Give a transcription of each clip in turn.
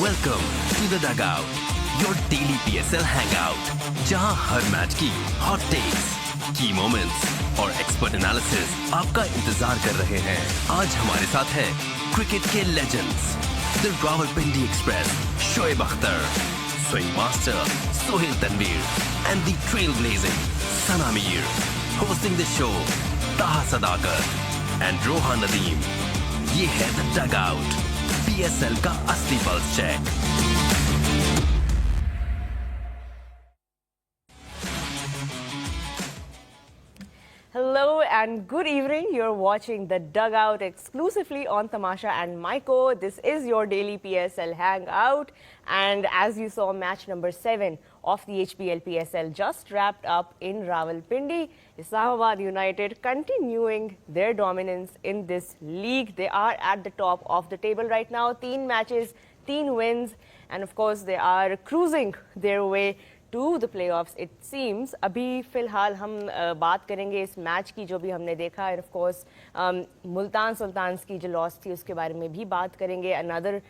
Welcome to the Dugout, your daily PSL hangout, जहां हर match की hot takes, key moments और expert analysis आपका इंतजार कर रहे हैं। आज हमारे साथ हैं क्रिकेट के legends, the Rawalpindi Express, Shoaib Akhtar, swing master Sohail Tanveer, and the trailblazing Sana Mir. Hosting the show, ताहा सदाकत and रोहा नदीम। ये है the Dugout, PSL का असली pulse check. Hello and good evening. You're watching the Dugout exclusively on Tamasha and Maiko. This is your daily PSL hangout. And as you saw, match number 7 of the HPL PSL just wrapped up in Rawalpindi. Islamabad United continuing their dominance in this league. They are at the top of the table right now. 3 matches, 3 wins. And of course, they are cruising their way to the playoffs it seems. अभी फ़िलहाल हम बात करेंगे इस match की जो भी हमने देखा and of course Multan Sultans की जो लॉस थी उसके बारे में भी बात करेंगे. Another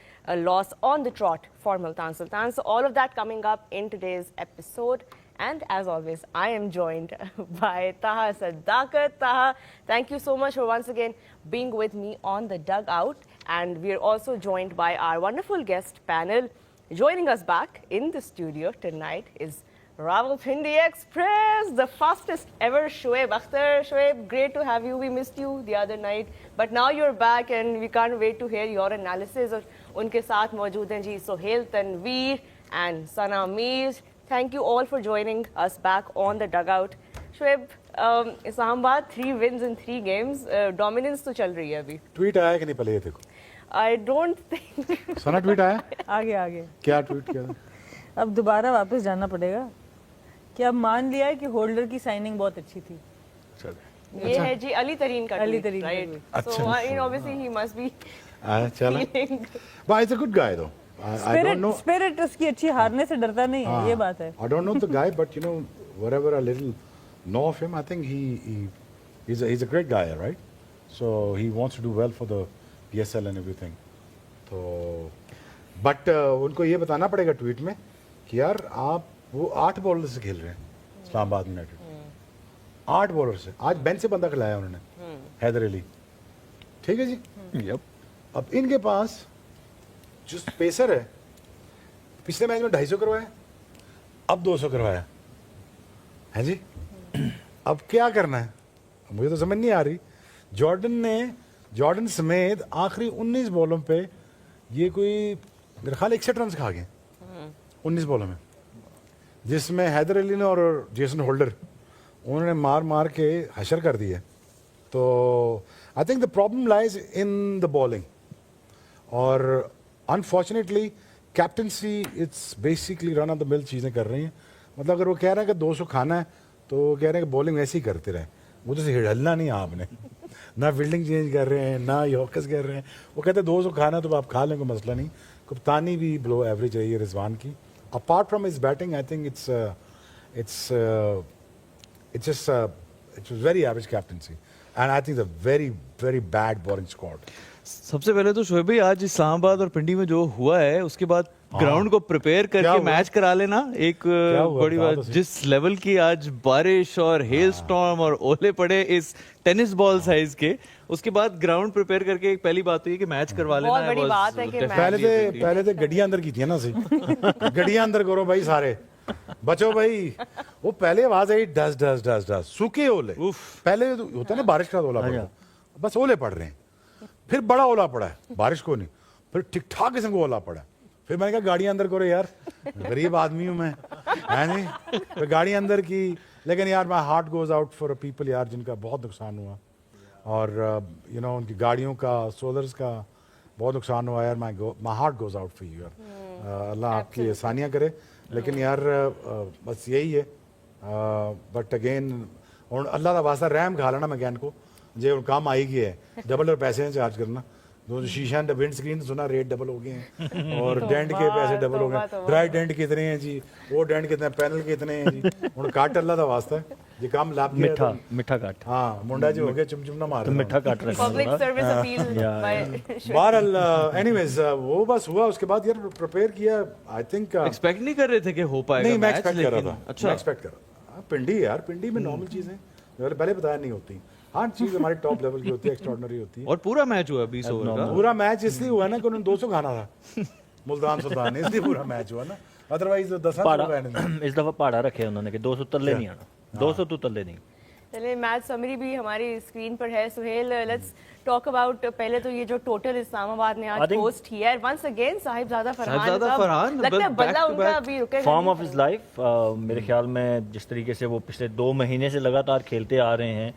loss on the trot for Multan Sultan. So all of that coming up in today's episode. And as always, I am joined by Taha Sadakat. Taha, thank you so much for once again being with me on the Dugout. And we are also joined by our wonderful guest panel. Joining us back in the studio tonight is Rawalpindi Express, the fastest ever Shoaib Akhtar. Shoaib, great to have you. We missed you the other night, but now you're back and we can't wait to hear your analysis. और उनके साथ मौजूद हैं जी Sohail Tanveer and Sana Mir. Thank you all for joining us back on the Dugout. Shoaib, Islamabad 3 wins in 3 games. Dominance तो चल रही है अभी. ट्वीट आया कि नहीं पहले ये देखो. I don't think. Sana tweet आया? आगे क्या ट्वीट किया? अब दोबारा वापस जाना पड़ेगा कि अब मान लिया है कि होल्डर की साइनिंग बहुत अच्छी थी. ये है जी अली तरीन का अली तरीन का राइट. अच्छा. So obviously he must be चला. feeling. But he's a good guy though. I don't know. Spirit उसकी अच्छी, हारने से डरता नहीं है, ये बात है. I don't know the guy, but you know, whatever a little know of him, I think he's a great guy, right? So he wants to do well for the PSL and everything. तो but उनको ये बताना पड़ेगा tweet में कि यार आप वो 8 बॉलर से खेल रहे हैं इस्लामाबाद यूनाइटेड. 8 बॉलर से आज बेंच से बंदा खिलाया उन्होंने, हैदर अली. ठीक है जी. यप. अब इनके पास जो पेसर है, पिछले मैच में 250 करवाया, अब 200 करवाया है जी. अब क्या करना है मुझे तो समझ नहीं आ रही. जॉर्डन समेत आखिरी 19 बॉलों पे ये कोई मेरे ख्याल 61 रन खा गए 19 बॉलों में, जिसमें हैदर अली ने और जेसन होल्डर उन्होंने मार के हशर कर दिए. तो I think the problem lies in the bowling. और unfortunately captaincy it's basically run of the mill चीज़ें कर रही हैं. मतलब अगर वो कह रहे हैं कि 200 खाना है तो कह रहे हैं कि बॉलिंग वैसे ही करते रहे. वो तो हिड़लना नहीं आपने, ना फील्डिंग चेंज कर रहे हैं ना यॉर्कर्स कर रहे हैं. वो कहते हैं 200 खाना तो आप खा लें, कोई मसला नहीं. कप्तानी भी बिलो एवरेज रही है रिजवान की. Apart from his batting I think it's very average captaincy and I think very very bad bowling squad. सबसे पहले तो शोएब भाई, आज इस्लामाबाद और पिंडी में जो हुआ है उसके बाद ग्राउंड को प्रिपेयर करके मैच करा लेना एक बड़ी बात. जिस लेवल की आज बारिश और हेल स्टॉर्म और ओले पड़े इस टेनिस बॉल साइज के, उसके बाद ग्राउंड प्रिपेयर करके एक पहली बात तो ये कि मैच करवा लेना बहुत बड़ी बात है कि पहले तो गड्डियां अंदर की थी ना. सही गड्डियां अंदर करो भाई, सारे बचो भाई. वो पहले आवाज आई डस डस डस डस, सूखे ओले. पहले होता है ना बारिश का ओला पड़ा, बस ओले पड़ रहे हैं. फिर बड़ा ओला पड़ा है, बारिश को नहीं. फिर ठीक ठाक किस्म को ओला पड़ा. फिर मैंने कहा गाड़ियां अंदर करो यार, गरीब आदमी हूँ मैं, है नहीं. फिर गाड़ी अंदर की. लेकिन यार my heart goes out for people यार जिनका बहुत नुकसान हुआ. और यू नो उनकी गाड़ियों का, सोलर्स का बहुत नुकसान हुआ यार. My heart goes out for you यार. अल्लाह आपकी आसानियाँ करे. लेकिन यार बस यही है. बट अगेन अल्लाह का वास्ता रहम खा लेना मैकेन को जे काम आई गई है. डबल और पैसे चार्ज करना दो शीशा विंड स्क्रीन सुना रेट डबल हो गए हैं और डेंट के पैसे डबल हो गए ड्राई डेंट कितने हैं जी वो डेंट कितने पैनल कितने हैं जी ਹੁਣ ਕੱਟ ਅੱਲਾ ਦਾ ਵਾਸਤਾ ਹੈ ਜੇ ਕੰਮ ਲੱਭ ਗਿਆ ਮਿੱਠਾ ਕੱਟ ਹਾਂ ਮੁੰਡਾ ਜੀ ਹੋ ਗਿਆ ਚੁੰਮ ਚੁੰਮ ਨਾ ਮਾਰ ਮਿੱਠਾ ਕੱਟ रखना Public service appeal by बहरहाल एनीवेज वो बस हुआ उसके बाद यार प्रिपेयर किया आई थिंक एक्सपेक्ट नहीं कर रहे थे कि हो पाएगा नहीं मैं मैच, एक्सपेक्ट कर रहा लेकिन- था अच्छा मैं एक्सपेक्ट कर रहा था पिंडी यार पिंडी में नॉर्मल चीजें पहले बताया नहीं होती हाँ चीज हमारी टॉप लेवल की होती है एक्स्ट्राऑर्डिनरी होती है और पूरा मैच हुआ 20 ओवर का पूरा मैच इसलिए हुआ ना कि उन्होंने 200 खाना था मुल्तान सुल्तान ने इसलिए पूरा मैच हुआ ना अदरवाइज 10 पहाड़ा इस दफा पहाड़ा रखे उन्होंने कि 200 तल्ले नहीं आना 200 तो तल्ले नहीं चलिए मैच समरी भी हमारी स्क्रीन पर है सुहेल लेट्स टॉक अबाउट पहले तो ये जो टोटल इस्लामाबाद ने I आज think- पोस्ट किया है वंस अगेन साहिबजादा साहिबजादा फरहान फरहान, लगता है back बदला to उनका back. अभी रुकेगा फॉर्म नहीं। ऑफ हिज लाइफ मेरे ख्याल में जिस तरीके से वो पिछले 2 महीने से लगातार खेलते आ रहे हैं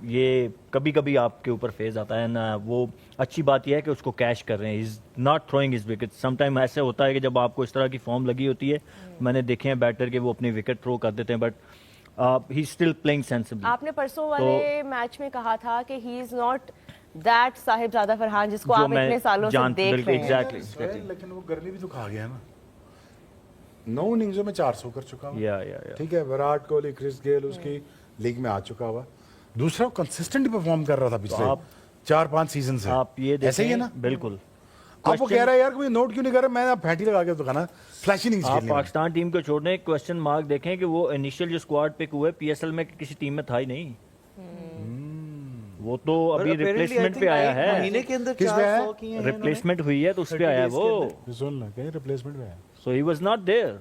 ये कभी कभी आपके ऊपर फेज आता है ना वो अच्छी बात यह है कि उसको कैश कर रहे हैं is not throwing his wicket sometime ऐसे होता है कि जब आपको इस तरह की फॉर्म लगी होती है मैंने देखे हैं बैटर के वो अपनी विकेट थ्रो कर देते हैं but he still playing sensibly आपने परसों वाले मैच में कहा था कि he is not that Sahibzada Farhan जिसको जो आप मैं इतने सालों से जानता- देख बिल्कुल, रहे हैं exactly. लेकिन वो गर्मी भी तो खा गया ना 9 इनिंग्सों में 400 कर चुका हूँ या ठीक है विराट कोहली क्रिस गेल उसकी लीग में आ चुका हुआ दूसरा वो कंसिस्टेंट परफॉर्म कर रहा था पिछले आप- 4-5 सीजन से आप ये देखें ऐसे ही है ना बिल्कुल अब वो कह रहा है यार कोई नोट क्यों नहीं कर रहा मैं आप फैंटी लगा के दिखाना फ्लैशी नहीं आप पाकिस्तान टीम को छोड़ने क्वेश्चन मार्क देखें कि वो इनिशियल जो स्क्वाड पिक हुए पीएसएल में किसी टीम में था ही नहीं वो तो अभी रिप्लेसमेंट पे आया है महीने के अंदर किस पे आया? 400 किए हैं इन्होंने। रिप्लेसमेंट हुई है तो उस पे आया है वो सुन ना कहीं रिप्लेसमेंट में है so he was not there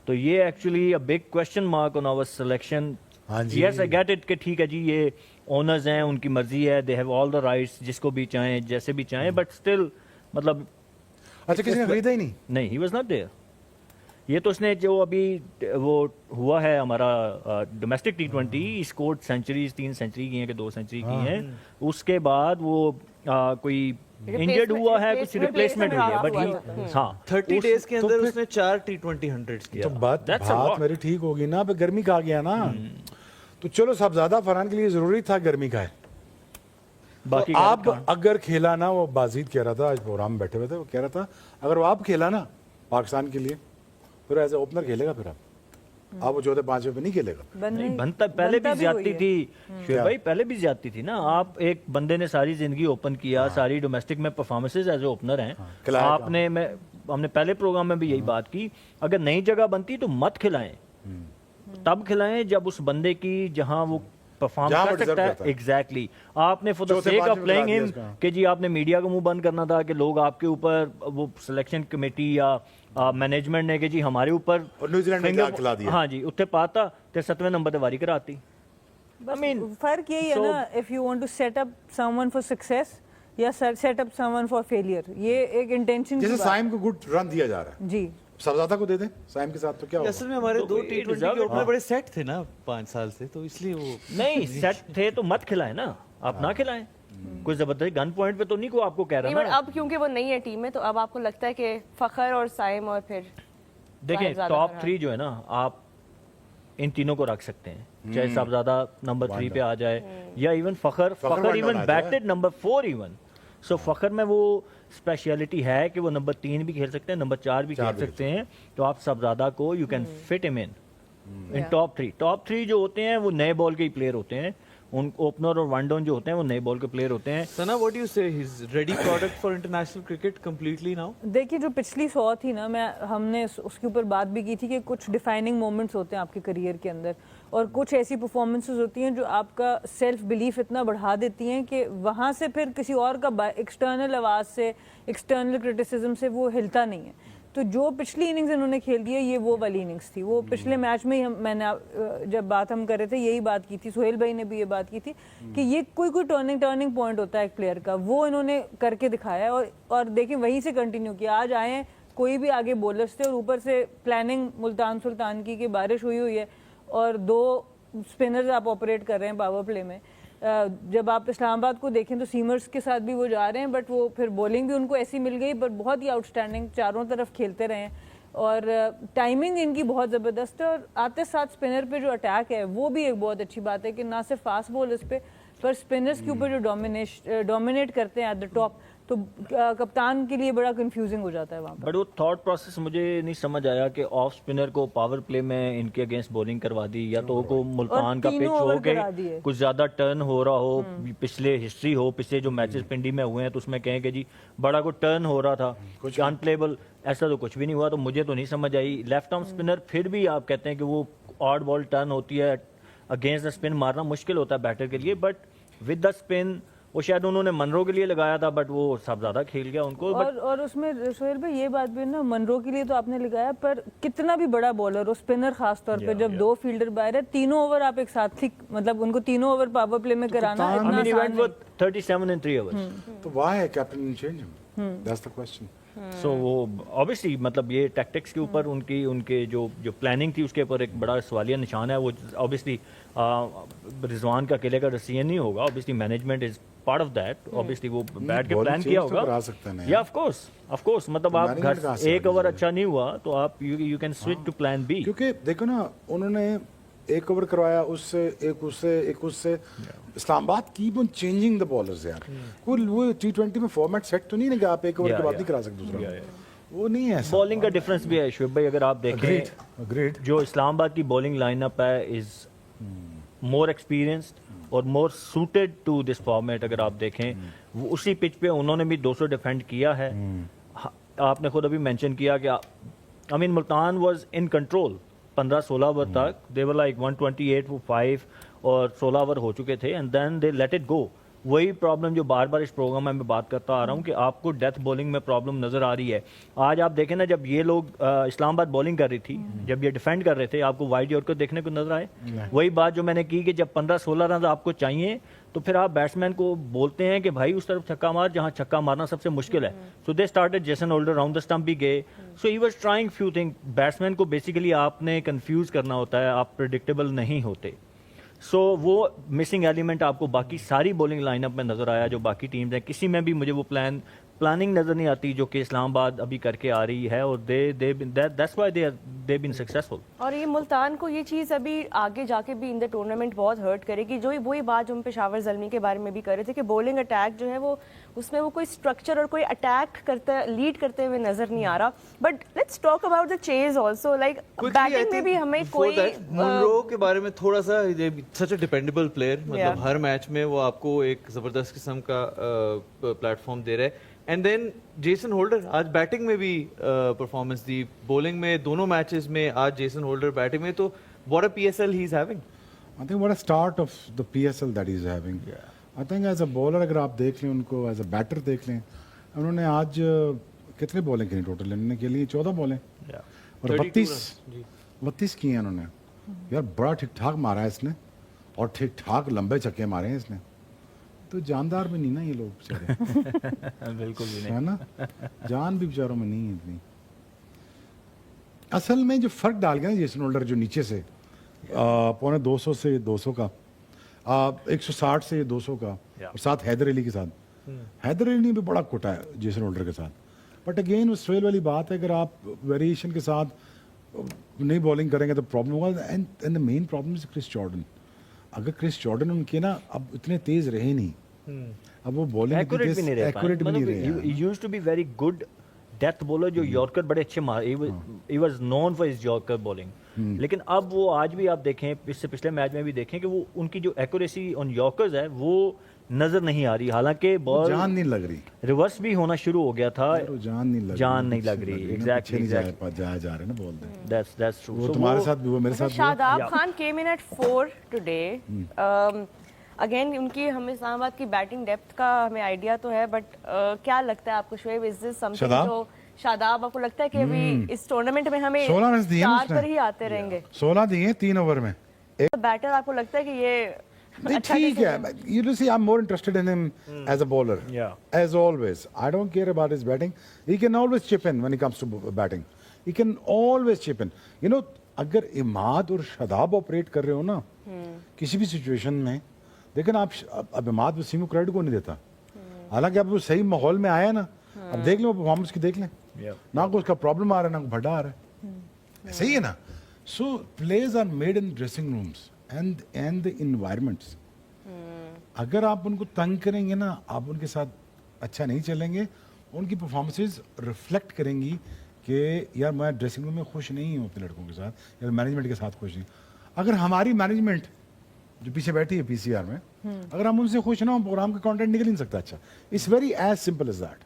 तो ये actually a big question mark on our selection हाँ जी। यस आई गेट इट कि ठीक है जी ये ओनर्स हैं उनकी मर्जी है they have all the rights जिसको भी चाहें जैसे भी चाहें बट स्टिल मतलब अच्छा किसी ने खरीदा ही नहीं नहीं ही वाज नॉट देयर ये तो उसने जो अभी वो हुआ है हमारा domestic T20 scored centuries 3 century की हैं कि 2 सेंचुरी की हैं उसके बाद वो कोई इंजर्ड हुआ है कुछ रिप्लेसमेंट हुई है बट ही हाँ 30 डेज के अंदर उसने 4 T20 100s किया तो बात That's a lot. बात मेरी ठीक होगी ना अब गर्मी का आ गया ना तो चलो साहबजादा फरहान के लिए जरूरी था गर्मी का है बाकी तो आप अगर खेला ना वो बाजीद कह रहा था आज प्रोग्राम में बैठे हुए थे वो कह रहा था अगर वो आप खेला ना पाकिस्तान के लिए फिर एज ए ओपनर खेलेगा फिर आप वो चौथे 5वें पे नहीं खेलेगा नहीं बनता पहले भी ज्यादती थी शुएब भाई पहले भी ज्यादती थी ना आप एक बंदे ने सारी जिंदगी ओपन किया सारी डोमेस्टिक में परफॉर्मेंसेज एज ए ओपनर हैं खिलाया आपने मैं हमने पहले प्रोग्राम में भी यही बात की अगर नई जगह बनती तो मत खिलाएं तब खिलाएं जब उस बंदे की जहां वो परफॉर्म जहां कर वो deserve सकता करता है है। एग्जैक्टली आपने फॉर द चौथे सेक पांचवें ऑफ में प्लेइंग ला दिया हिम उसका। कि जी आपने मीडिया का मुंह बंद करना था कि लोग आपके ऊपर वो सिलेक्शन कमेटी या मैनेजमेंट ने कि जी हमारे ऊपर और न्यूजीलैंड ने क्या खिला दिया हाँ जी उत्थे पाता ते 7वें नंबर ते वारी कराती बस फर्क यही है so- ना if you want to set up someone for success या set up someone for failure ये एक इंटेंशन जैसे साइम को गुड रन दिया जा रहा है जी साहबजादा को दे दें साइम के साथ तो क्या होगा असल में हमारे तो 2 ये T20 deserve के it. ओपनर बड़े सेट थे ना 5 साल से तो इसलिए वो नहीं सेट थे तो मत खिलाए ना आप ना खिलाएं कोई जबरदस्ती गन पॉइंट पे तो नहीं को आपको कह नहीं रहा बट ना अब क्योंकि वो नहीं है टीम में तो अब आपको लगता है कि फखर और साइम और फिर देखें साहिबजादा टॉप फरहान। 3 जो है ना आप इन तीनों को रख सकते हैं चाहे साहबजादा नंबर 3 पे आ जाए या इवन फखर one down इवन आ जाए। बैटेड नंबर 4 इवन सो फखर में वो स्पेशलिटी है कि वो नंबर 3 भी खेल सकते हैं नंबर 4 भी चार खेल भी सकते हैं तो आप साहबजादा को you can fit him in Yeah. Top 3 जो होते हैं वो नए बॉल के ही प्लेयर होते हैं उन ओपनर और वन डाउन जो होते हैं वो नए बॉल के प्लेयर होते हैं सना व्हाट डू यू से he is ready product for international cricket completely now देखिए जो पिछली 100 थी ना हमने उसके ऊपर बात भी की थी कि कुछ डिफाइनिंग मोमेंट्स होते हैं आपके करियर के अंदर और कुछ ऐसी परफॉर्मेंसेस होती हैं जो आपका सेल्फ बिलीफ इतना बढ़ा देती हैं कि वहाँ से फिर किसी और का एक्सटर्नल आवाज़ से एक्सटर्नल क्रिटिसिज्म से वो हिलता नहीं है तो जो पिछली इनिंग्स इन्होंने खेल दी है ये वो वाली इनिंग्स थी वो पिछले मैच में ही जब बात हम कर रहे थे यही बात की थी सुहेल भाई ने भी ये बात की थी कि ये कोई टर्निंग पॉइंट होता है एक प्लेयर का वो इन्होंने करके दिखाया है और देखिए वहीं से कंटिन्यू किया आज आए हैं कोई भी आगे बॉलर्स थे और ऊपर से प्लानिंग मुल्तान सुल्तान की बारिश हुई है और 2 स्पिनर्स आप ऑपरेट कर रहे हैं पावर प्ले में जब आप इस्लामाबाद को देखें तो सीमर्स के साथ भी वो जा रहे हैं बट वो फिर बॉलिंग भी उनको ऐसी मिल गई पर बहुत ही आउटस्टैंडिंग चारों तरफ खेलते रहे और टाइमिंग इनकी बहुत ज़बरदस्त है और आते साथ स्पिनर पे जो अटैक है वो भी एक बहुत अच्छी बात है कि ना सिर्फ फास्ट बॉलर्स पे पर स्पिनर्स के ऊपर जो डोमिनेट करते हैं एट द टॉप, तो कप्तान के लिए बड़ा कंफ्यूजिंग हो जाता है वहाँ पर। बट वो थॉट प्रोसेस मुझे नहीं समझ आया कि ऑफ स्पिनर को पावर प्ले में इनके अगेंस्ट बॉलिंग करवा दी, या तो को मुल्तान का पिच तीनों हो ओवर के करा दिए। कुछ ज्यादा टर्न हो रहा हो, पिछले हिस्ट्री हो, पिछले जो मैचेस पिंडी में हुए हैं तो उसमें कहें कि जी बड़ा को टर्न हो रहा था, अनप्लेबल, ऐसा तो कुछ भी नहीं हुआ। तो मुझे तो नहीं समझ आई। लेफ्ट आर्म स्पिनर फिर भी आप कहते हैं कि वो ऑड बॉल टर्न होती है, अगेंस्ट द स्पिन मारना मुश्किल होता है बैटर के लिए, बट विद द स्पिन वो शायद उन्होंने मनरो के लिए लगाया था, बट वो सब ज्यादा खेल गया उनको। और उसमें सोहेल भाई ये बात भी ना, मनरो के लिए तो आपने लगाया, पर कितना भी बड़ा बॉलर हो, स्पिनर खास तौर पे जब दो फील्डर बाहर है, तीनों ओवर आप एक साथ ही, मतलब उनको तीनों ओवर पावर प्ले में कराना इतना आसान नहीं। 37 in 3 hours. तो why captain change him? That's the question. सो वो ऑब्वियसली मतलब ये टैक्टिक्स के ऊपर उनके जो प्लानिंग थी उसके ऊपर एक बड़ा सवालिया निशान है। वो ऑब्वियसली रिजवान का अकेले का डिसीजन नहीं होगा, obviously management is part of that. Obviously वो बैठ के प्लान किया होगा, या ऑफ कोर्स मतलब आप घर एक ओवर अच्छा नहीं हुआ तो आप you can switch to plan B. क्योंकि देखो ना, उन्होंने एक ओवर करवाया, उससे एक उससे Islamabad keep on changing the bowlers यार। वो T20 में फॉर्मेट सेट तो नहीं है कि आप एक ओवर के बाद नहीं करा सकते दूसरा, वो नहीं है। बॉलिंग का डिफरेंस भी है शुएब भाई, अगर आप देखें जो इस्लामाबाद की बॉलिंग लाइनअप है इज मोर एक्सपीरियंस्ड और मोर सूटेड टू दिस फॉर्मेट। अगर आप देखें वो उसी पिच पे उन्होंने भी 200 डिफेंड किया है। आपने खुद अभी मेंशन किया कि I mean Multan was in control 15-16 over तक, दे वर लाइक 128 for 5 और 16 ओवर हो चुके थे, and then they let it go. वही प्रॉब्लम जो बार बार इस प्रोग्राम में मैं बात करता आ रहा हूँ कि आपको डेथ बॉलिंग में प्रॉब्लम नजर आ रही है। आज आप देखें ना, जब ये लोग इस्लामाबाद बॉलिंग कर रही थी, जब ये डिफेंड कर रहे थे, आपको वाइड यॉर्कर देखने को नजर आए। वही बात जो मैंने की कि जब 15-16 रन आपको चाहिए तो फिर आप बैट्समैन को बोलते हैं कि भाई उस तरफ छक्का मार जहां छक्का मारना सबसे मुश्किल है। So they started Jason Holder round the stump भी गए। So he was trying few thing. Batsman को बेसिकली आपने कंफ्यूज करना होता है, आप प्रेडिक्टेबल नहीं होते। सो वो मिसिंग एलिमेंट आपको बाकी सारी बॉलिंग लाइनअप में नजर आया। जो बाकी टीम्स हैं किसी में भी मुझे वो प्लानिंग नजर नहीं आती जो कि इस्लामाबाद अभी करके आ रही है, और that's why they been successful. और ये मुल्तान को ये चीज़ अभी आगे जाके भी इन द टूर्नामेंट बहुत हर्ट करेगी। जो वही बात जो हम पेशावर ज़ल्मी के बारे में भी कर रहे थे कि बॉलिंग अटैक जो है वो उसमें वो कोई स्ट्रक्चर और कोई अटैक लीड करते हुए नजर नहीं आ रहा। But let's talk about the chase also, like batting में भी हमें कोई मुनरो के बारे में थोड़ा सा, सच अ डिपेंडेबल प्लेयर, मतलब हर मैच में वो आपको एक जबरदस्त किस्म का प्लेटफॉर्म दे रहा है। एंड देन जेसन होल्डर आज बैटिंग में भी परफॉर्मेंस दी, बॉलिंग में दोनों मैचेस में आज जेसन होल्डर बैटिंग में, तो what a PSL he is having. I think what a start of the PSL that he is having. I think as a bowler अगर आप देख लें उनको, एज अ बैटर देख लें, उन्होंने आज कितने बॉलिंग की टोटल इन्होंने के लिए 14 बॉलें और 32 की हैं उन्होंने यार। बड़ा ठीक ठाक मारा है इसने, और ठीक ठाक लंबे छक्के मारे हैं इसने। तो जानदार भी नहीं ना ये लोग बेचारे बिल्कुल भी नहीं है ना, जान भी बेचारों में नहीं है इतनी। असल में जो फर्क डाल गया ना जेसन होल्डर, जो नीचे से 250 से 200 का, 160 से 200 का, और साथ हैदर अली के साथ। हैदर अली ने भी बड़ा कुटा है जेसन होल्डर के साथ। बट अगेन उस फेल वाली बात है, अगर आप वेरिएशन के साथ नहीं बॉलिंग करेंगे तो प्रॉब्लम होगा। And the main problem is Chris Jordan. अगर क्रिस जॉर्डन उनके ना अब इतने तेज रहे नहीं, अब वो बॉलिंग एक्यूरेट भी नहीं रहे। He used to be very good death bowler, जो यॉर्कर बड़े अच्छे मार, he was known for his yorker bowling. लेकिन अब वो आज भी आप देखें, इससे पिछले मैच में भी देखें कि वो उनकी जो एक्यूरेसी ऑन यॉर्कर्स है वो नजर नहीं आ रही। हालांकि बॉल जान नहीं लग रही, रिवर्स भी होना शुरू हो गया था, जान नहीं लग रही। एग्जैक्टली जा रहे ना बॉल। That's true. वो तुम्हारे साथ भी, वो मेरे साथ भी। Shadab Khan came in at 4 today. Again उनकी हमें इस्लामाबाद की बैटिंग डेप्थ का हमें आइडिया तो है, बट क्या लगता है आपको शुएब, इज दिस समथिंग जो शादाब आपको लगता है कि अभी इस टूर्नामेंट में हमें 16 रन दिए 4 पर ही आते रहेंगे? 16 दिए 3 ओवर में। बैटर आपको लगता है कि ये ठीक है, you see I'm more interested in him as a bowler, as always. I don't care about his batting. He can always chip in when it comes to batting. He can always chip in. You know, अगर इमाद और Shadab operate कर रहे हो ना किसी भी situation में, लेकिन आप अब इमाद वसीम को क्रेडिट को नहीं देता। हालांकि अब वो सही माहौल में आया ना, अब देख लो परफॉर्मेंस की, देख लें ना को उसका प्रॉब्लम आ रहा है ना को भड्डा आ रहा है। सही है ना। So players are made in dressing rooms and the environments. अगर आप उनको तंग करेंगे ना, आप उनके साथ अच्छा नहीं चलेंगे, उनकी परफॉर्मेंसेज रिफ्लेक्ट करेंगी कि यार मैं ड्रेसिंग रूम में खुश नहीं हूँ अपने लड़कों के साथ, या मैनेजमेंट के साथ खुश नहीं। अगर हमारी मैनेजमेंट जो पीछे बैठी है पीसीआर में, अगर हम उनसे खुश ना हो, प्रोग्राम का कंटेंट निकल नहीं सकता अच्छा। It's very as simple as that.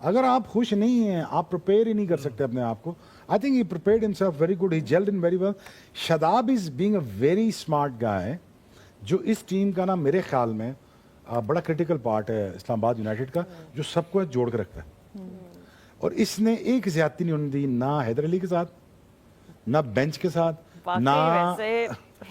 अगर आप खुश नहीं हैं, आप प्रिपेयर ही नहीं कर सकते अपने आप को। I think he prepared himself very good, he gelled in very well. Shadab is being a very smart guy, जो इस टीम का ना मेरे ख्याल में बड़ा क्रिटिकल पार्ट है इस्लामाबाद यूनाइटेड का, जो सबको जोड़ कर रखता है। और इसने एक ज्यादती नहीं होने दी, ना हैदर अली के साथ, ना बेंच के साथ, ना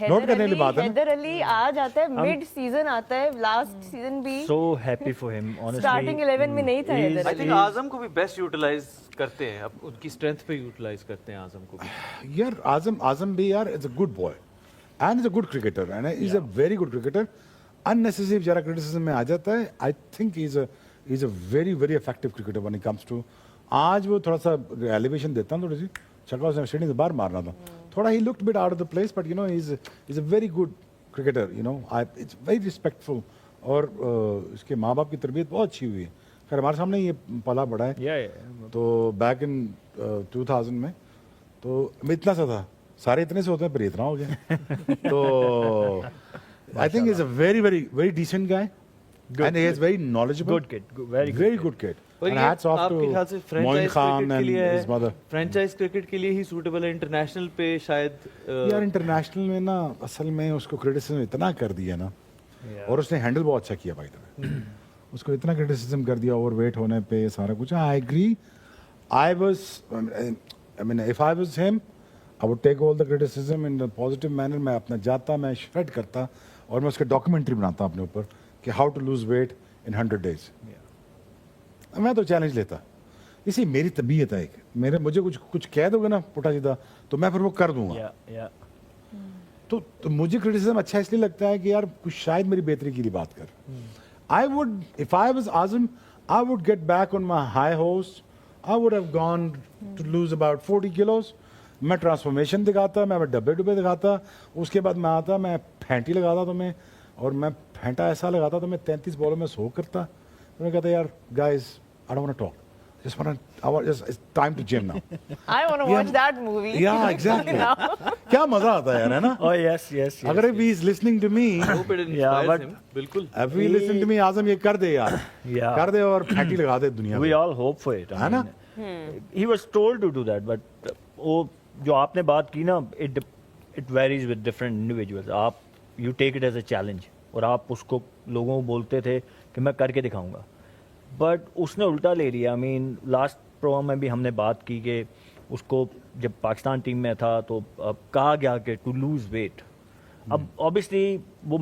नोट करने वाली बात है। हैदर अली आ जाता है, मिड सीजन आता है, लास्ट सीजन भी so happy for him honestly. Starting 11 में नहीं था हैदर आई अली। थिंक आजम को भी बेस्ट यूटिलाइज करते हैं, अब उनकी स्ट्रेंथ पे यूटिलाइज करते हैं आजम को भी। यार आजम भी यार is a good boy and is a good cricketer and is a very good cricketer. Unnecessary जरा क्रिटिसिज्म में आ जाता है। I think is a very very effective cricketer when it comes to. आज वो थोड़ा सा एलिवेशन देता थोड़ी सी, चक्का उसने स्टेडियम से बाहर मारना था थोड़ा। He looked bit out of the place, but you know is a very good cricketer, you know. It's very respectful. और इसके माँ बाप की तरबियत बहुत अच्छी हुई है। खैर हमारे सामने ये पला बड़ा है। yeah. तो बैक इन 2000 में तो मैं इतना सा था, सारे इतने से होते हैं, पर इतना हो गया। तो I think is a very very very decent guy and he is very knowledgeable, Good kid, very good very good kid. और एंड ये हैट्स ऑफ आपके ख्याल से to Moin Khan and his mother. Franchise cricket के लिए ही सूटेबल है, international पे शायद यार इंटरनेशनल में ना असल में उसको क्रिटिसिज्म इतना कर दिया ना, और उसने हैंडल बहुत अच्छा किया भाई तरह। उसको इतना क्रिटिसिज्म कर दिया ओवरवेट होने पे सारा कुछ। I agree, I mean if I was him I would take all the criticism in a positive manner. मैं अपना जाता, मैं श्रेड करता और मैं उसका डॉक्यूमेंट्री बनाता अपने ऊपर कि how to lose weight in 100 days। मैं तो चैलेंज लेता। इसी मेरी तबीयत है, एक मुझे कुछ कह दोगे ना पुटा सीधा, तो मैं फिर वो कर दूंगा। yeah. तो मुझे क्रिटिसिज्म अच्छा इसलिए लगता है कि यार कुछ शायद मेरी बेहतरी के लिए बात कर। I would, if I was Azam, I would get back on my high horse. I would have gone to lose about 40 kilos। मैं ट्रांसफॉर्मेशन दिखाता, मैं डब्बे दिखाता, उसके बाद मैं आता, मैं फैंटी लगाता तुम्हें, और मैं फैंटा ऐसा लगाता तो मैं 33 बॉलों में 100 करता। तो मैं कहता यार guys I don't want to talk, just it's time to gym now। I want to watch that movie. Yeah, exactly। क्या मजा आता है यार, है ना? Oh yes। अगर he is listening to me, but बिल्कुल if he listen to me, आजम ये कर दे यार, Yeah. कर दे और फैंटी लगा दे दुनिया we को। all hope for it। है ना? He was told to do that, but वो जो आपने बात की ना, it varies with different individuals। आप you take it as a challenge, और आप उसको लोगों को बोलते थे कि मैं करके दिखाऊंगा, बट उसने उल्टा ले लिया। आई मीन लास्ट प्रोग्राम में भी हमने बात की कि उसको जब पाकिस्तान टीम में था तो कहा गया कि टू लूज वेट। अब ऑब्वियसली वो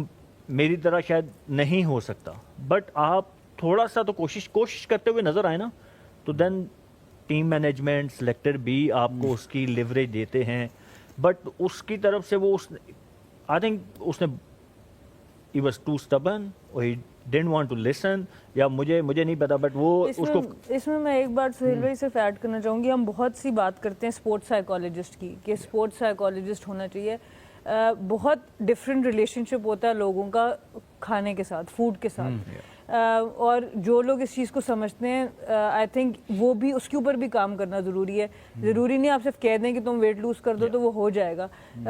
मेरी तरह शायद नहीं हो सकता, बट आप थोड़ा सा तो कोशिश करते हुए नजर आए ना, तो देन टीम मैनेजमेंट सेलेक्टर भी आपको उसकी लिवरेज देते हैं। बट उसकी तरफ से वो आई थिंक उसने he was too stubborn or he didn't want to listen, या मुझे नहीं पता, बट वो उसको इसमें मैं एक बात सुहेल भाई सिर्फ ऐड करना चाहूँगी। हम बहुत सी बात करते हैं स्पोर्ट्स साइकोलॉजिस्ट की कि स्पोर्ट्स साइकोलॉजिस्ट होना चाहिए। बहुत डिफरेंट रिलेशनशिप होता है लोगों का खाने के साथ, फूड के साथ। और जो लोग इस चीज़ को समझते हैं, आई थिंक वो भी उसके ऊपर भी काम करना ज़रूरी है। ज़रूरी नहीं आप सिर्फ कह दें कि तुम वेट लूज़ कर दो तो वो हो जाएगा।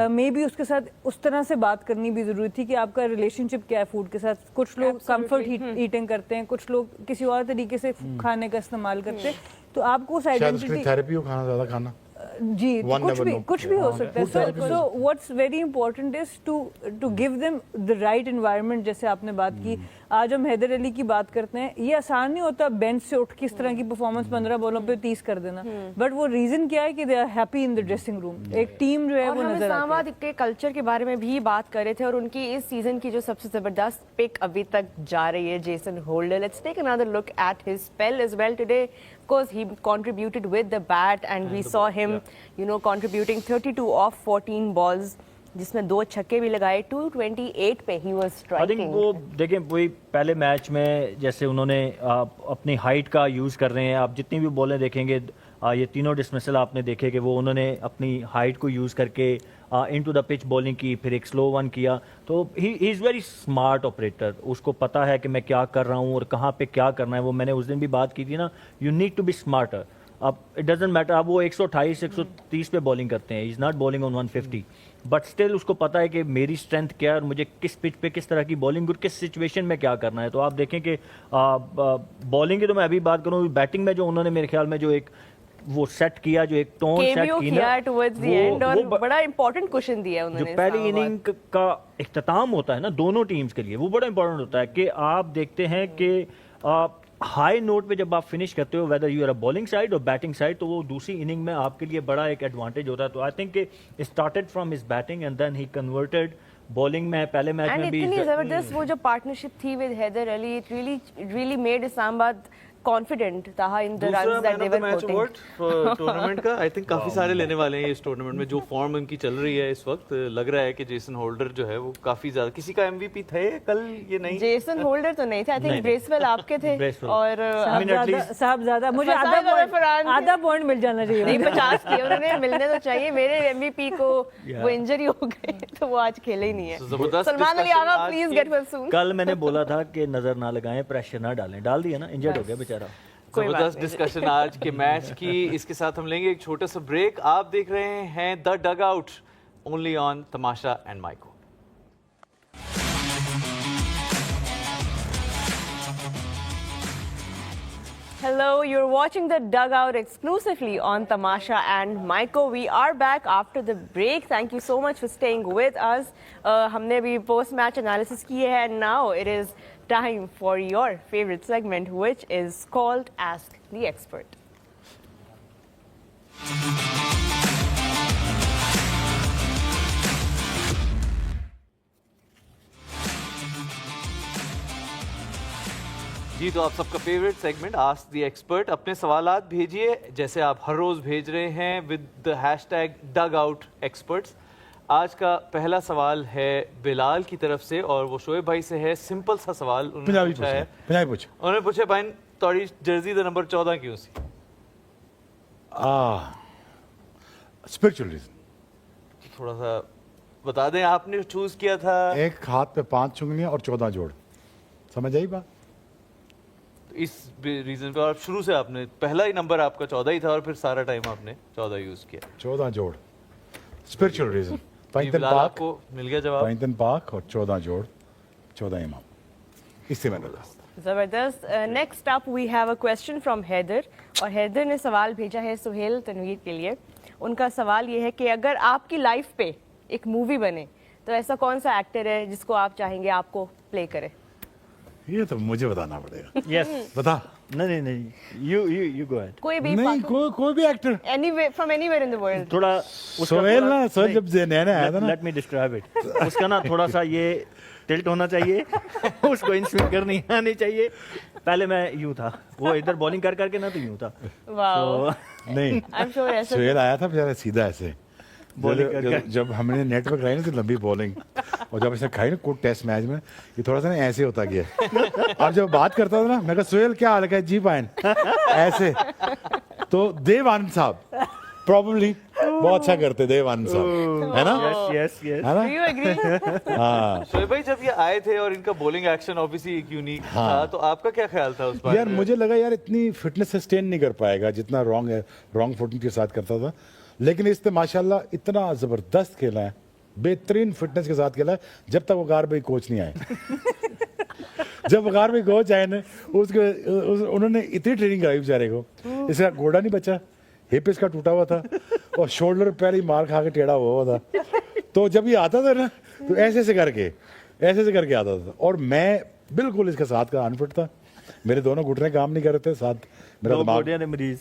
मे बी उसके साथ उस तरह से बात करनी भी ज़रूरी थी कि आपका रिलेशनशिप क्या है फूड के साथ। कुछ लोग कंफर्ट ईटिंग करते हैं, कुछ लोग किसी और तरीके से खाने का इस्तेमाल करते हैं। तो आपको उस आइडेंटिटी थेरेपी हो खाना, ज्यादा खाना जी कुछ भी हो सकता है। So what's very important is to give them the right environment. जैसे आपने बात की, आज हम हैदर अली की बात करते हैं, ये आसान नहीं होता बेंच से उठ के इस तरह की परफॉर्मेंस 15 बॉलों पे 30 कर देना, बट वो रीजन क्या है कि they are happy in the dressing room. एक टीम जो है और वो हम नजर आती इस्लामाबाद के कल्चर के बारे में भी बात कर रहे थे, और उनकी इस सीजन की जो सबसे जबरदस्त पिक अभी तक जा रही है, Jason Holder. Let's take another look at his spell as well today. Of course, he contributed with the bat, and we saw him, you know, contributing 32 off 14 balls. जिसमें 2 छक्के भी लगाए, 228 पे he was I think striking. वो देखें वही पहले match में जैसे उन्होंने अपनी हाइट का यूज़ कर रहे हैं, आप जितनी भी बॉलें देखेंगे ये तीनों डिसमिसल आपने देखे कि वो उन्होंने अपनी हाइट को यूज़ करके इनटू द पिच बॉलिंग की, फिर एक स्लो वन किया। तो he is very smart operator, उसको पता है कि मैं क्या कर रहा हूँ और कहाँ पे क्या करना है। वो मैंने उस दिन भी बात की थी ना, you need to be smarter. अब इट डजेंट मैटर, अब वो 128 130 पे बॉलिंग करते हैं, is not bowling on 150, but still उसको पता है कि मेरी स्ट्रेंथ क्या है और मुझे किस पिच पे किस तरह की बॉलिंग और किस सिचुएशन में क्या करना है। तो आप देखें कि बॉलिंग की तो मैं अभी बात करूँ, बैटिंग में जो उन्होंने मेरे ख्याल में जो एक वो सेट किया, जो एक टोन सेट केमियो की किया ना, टुवर्ड्स द वो- एंड, और वो बड़ा इंपॉर्टेंट क्वेश्चन दिया जो उन्होंने पहली इस्लामाबाद। इनिंग का इख्तिताम होता है ना दोनों टीम्स के लिए, वो बड़ा इंपॉर्टेंट होता है कि आप देखते हैं कि हाई नोट पे जब आप फिनिश करते हो, whether you are a bowling side और बैटिंग साइड, तो वो दूसरी इनिंग में आपके लिए बड़ा एक एडवांटेज होता है। तो I think started from his batting and then he converted bowling में। पहले मैच एंड में भी इतनी जबरदस्त वो जो पार्टनरशिप थी with Haider Ali, it really made Islamabad confident था इन द दूसरा runs that man they of the were match award tournament का आई थिंक काफी सारे लेने वाले हैं इस टूर्नामेंट में। जो फॉर्म उनकी चल रही है इस वक्त, लग रहा है कि जेसन होल्डर जो है वो काफी ज्यादा, किसी का एमवीपी थे कल, ये नहीं जेसन होल्डर तो नहीं थे, आई थिंक नहीं। ब्रेसवेल आपके थे, ब्रेसवेल। और I mean, at least- साहब ज्यादा मुझे फसाइल और फरहान थे। आधा पॉइंट मिल जाना चाहिए। नहीं 50 किए उन्होंने, मिलने तो चाहिए। मेरे एमवीपी को वो इंजरी हो गई तो वो आज खेले ही नहीं है। जबरदस्त सलमान अली discussion आगा आज प्लीज की। Get well soon. कल मैंने बोला था कि नजर ना लगाएं, प्रेशर ना डालें, डाल दिया ना, इंजर्ड हो गया बेचारा। कोई बात जबरदस्त नहीं। डिस्कशन आज के मैच की। इसके साथ हम लेंगे एक छोटा सा ब्रेक। आप देख रहे हैं the dugout only on Tamasha and Myco. Hello, you're watching the Dugout exclusively on Tamasha and Maiko. We are back after the break. Thank you so much for staying with us. हमने भी post match analysis की है, and now it is time for your favorite segment, which is called Ask the Expert. जी, तो आप सबका favourite segment ask the expert. अपने सवालात भेजिए जैसे आप हर रोज भेज रहे हैं with the hashtag dugout experts. आज का पहला सवाल है बिलाल की तरफ से और वो शोएब भाई से है। सिंपल सा सवाल उन्होंने पंजाबी पूछा है। पंजाबी पूछ। उन्होंने पूछा भाई थोड़ी जर्सी द नंबर 14 क्यों सी? Spiritual reason. थोड़ा सा बता दें, आपने चूज किया था। एक हाथ पे 5 चुंगलियां और 14 जोड़, समझ आई बात? इस रीजन पे और शुरू से आपने पहला ही नंबर आपका 14 ही था और फिर सारा टाइम आपने 14 यूज किया। 14 जोड़, स्पिरिचुअल रीजन। जी, पैंतन बिलाल पाक, आपको मिल गया जवाब। पैंतन पाक और 14 जोड़, 14 इमाम। इससे मैंने जबरदस्त। Next up we have a question from Haider, और हैदर ने सवाल भेजा है सुहेल तनवीर के लिए। उनका सवाल ये है कि अगर आपकी लाइफ पे एक मूवी बने तो ऐसा कौन सा एक्टर है जिसको आप चाहेंगे आपको प्ले करे? ये तो मुझे बताना पड़ेगा। यस। बता। नहीं नहीं, यू गो अहेड। कोई भी नहीं, कोई भी actor. Anyway from anywhere in the world. थोड़ा सोहेल ना, सोहेल जब नया नया आया था ना, लेट मी डिस्क्राइब इट। उसका ना थोड़ा सा ये टिल्ट होना चाहिए, उसको इन स्विंगर नहीं आनी चाहिए। पहले मैं यूं था, वो इधर बॉलिंग कर करके ना तो यूं था। वाओ, नहीं आई एम श्योर ऐसा सोहेल आया था बेचारा सीधा ऐसे। Bowling जब- करके। जब हमने नेट पर कराई ना तो लंबी बॉलिंग, और जब इसने खाई ना कोई टेस्ट मैच में, ये थोड़ा सा ना ऐसे होता गया। और जब बात करता था ना, मैं कहा सोहेल क्या हाल है, जी पाइन ऐसे। तो देव आनंद साहब प्रॉब्ली बहुत अच्छा करते, देव आनंद साहब, है ना? Yes yes. है डू ना? You agree? हाँ शोएब भाई जब ये आए थे और इनका बॉलिंग एक्शन ऑब्वियसली एक यूनिक था, तो आपका क्या ख्याल था उस बारे यार में? मुझे लगा यार इतनी फिटनेस सस्टेन नहीं कर पाएगा जितना रॉन्ग फुटिंग के साथ करता था, लेकिन इसने माशाल्लाह इतना जबरदस्त खेला है, बेहतरीन फिटनेस के साथ खेला है, जब तक वकार भाई कोच नहीं आए। जब वकार भाई कोच आए ना, उन्होंने इतनी ट्रेनिंग कराई बेचारे को, इसका घोड़ा नहीं बचा, हिप इसका टूटा हुआ था और शोल्डर पहले ही मार खा के टेढ़ा हुआ था। तो जब ये आता था ना तो ऐसे से करके आता था, और मैं बिल्कुल इसके साथ का अनफिट था। मेरे दोनों घुटने काम नहीं कर रहे थे, साथ मेरा दो दिमाग, गोडियां ने मरीज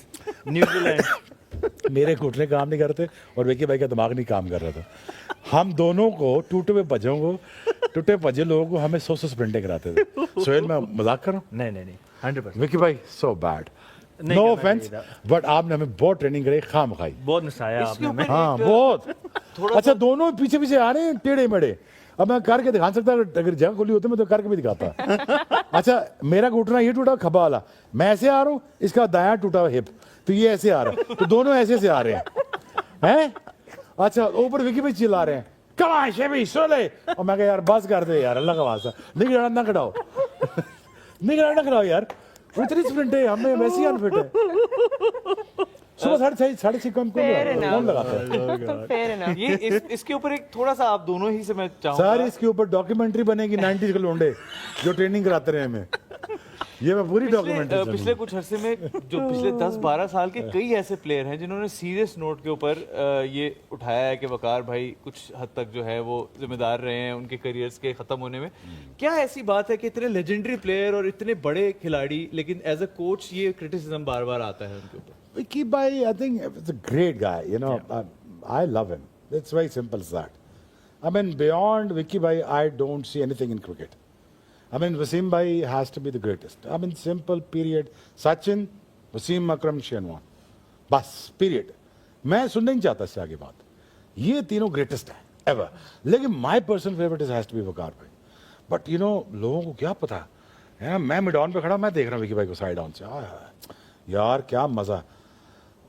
न्यूजीलैंड। मेरे घुटने काम नहीं कर रहे थे और विकी भाई का दिमाग नहीं काम कर रहा था। हम दोनों को टूटे भजे लोगों को हमें 100 स्प्रिंटें कराते थे। सोहेल मैं मजाक कर रहा हूँ? नहीं 100%। विकी भाई सो बैड। नहीं नो करना ऑफेंस, चाहिए बट आपने हमें बहुत ट्रेनिंग कराई, खाम खाई। बहुत नसाया इसके आपने। ऊपर हाँ एक, बहुत अच्छा, दोनों पीछे पीछे आ रहे हैं टेढ़े मेढ़े। अब मैं करके दिखा सकता, अगर जगह खुली होती मैं तो करके भी दिखाता। अच्छा, मेरा घुटना ये टूटा खब्बा वाला, मैं ऐसे आ रहा हूँ, इसका दायां टूटा हुआ हिप, तो ये ऐसे आ रहा है, तो दोनों ऐसे से आ रहे हैं। अच्छा, ऊपर विकी भाई चिल्ला रहे हैं, कमाल शेबी सोले, और मैं कहा यार बस कर दे यार, अल्लाह का वास्ता, निगरान ना खड़ाओ, निगरान ना खड़ाओ यार, इतनी स्प्रिंट है, हमें वैसे ही अनफिट है। सुबह 6:30 कौन लगाता है? Fair enough. ये इसके ऊपर एक थोड़ा सा आप दोनों ही से मैं चाहूंगा सर, इसके ऊपर डॉक्यूमेंट्री बनेगी 90s के लोंडे जो ट्रेनिंग कराते रहे हमें, ये मैं पूरी डॉक्यूमेंट्री पिछले कुछ अरसे में जो पिछले 10-12 साल के कई ऐसे प्लेयर हैं जिन्होंने सीरियस नोट के ऊपर ये उठाया है कि वकार भाई कुछ हद तक जो है वो जिम्मेदार रहे हैं उनके करियर्स के खत्म होने में। क्या ऐसी बात है कि इतने लेजेंडरी प्लेयर और इतने बड़े खिलाड़ी, लेकिन एज अ कोच ये क्रिटिसिज्म बार बार आता है उनके ऊपर? Vicky Bhai, I think is a great guy. You know, I love him. It's very simple as that. I mean, beyond Vicky Bhai, I don't see anything in cricket. I mean, Wasim Bhai has to be the greatest. I mean, simple, period. Sachin, Wasim Akram, Shenwan. बस period. मैं सुनना नहीं चाहता इससे आगे बात। ये तीनों ग्रेटेस्ट है एवर, लेकिन my personal favourite has to be Waqar भाई। बट यू नो, लोगों को क्या पता है, मैं मिड ऑन पे खड़ा, मैं देख रहा हूँ विकी भाई को साइड ऑन से, यार क्या मजा,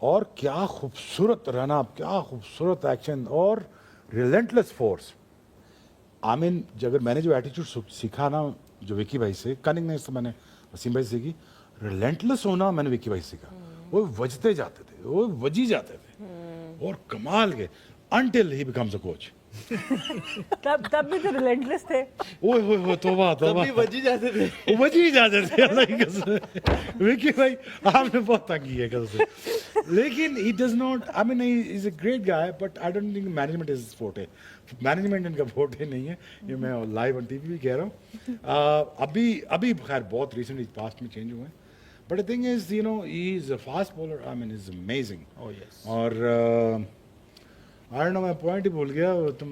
और क्या खूबसूरत रन अप, क्या खूबसूरत एक्शन और रिलेंटलेस फोर्स। आई मीन, अगर मैंने जो एटीट्यूड सीखा ना जो विकी भाई से, कनिंग ने मैंने वसीम भाई से सीखी, रिलेंटलेस होना मैंने विकी भाई से सीखा। वो वजते जाते थे, वो वजी जाते थे, और कमाल के, until he becomes a coach. तब भी तो रिलेंटलेस थे। ओए होए होए, तौबा तौबा, तभी वजी जाते थे, वजी जाते थे, अल्लाह की कसम। विकी भाई आपने बहुत तंग की है कसम, लेकिन he does not, I mean, he is a great guy, but I don't think management is his forte. Management इनका forte नहीं है, ये मैं लाइव ऑन टीवी भी कह रहा हूँ। अभी खैर बहुत रिसेंटली पास्ट में चेंज हुए हैं, but the thing is, you know, he is a fast bowler, I mean is amazing. Oh, yes. और आई डोंट नो, मैं पॉइंट ही भूल गया, तुम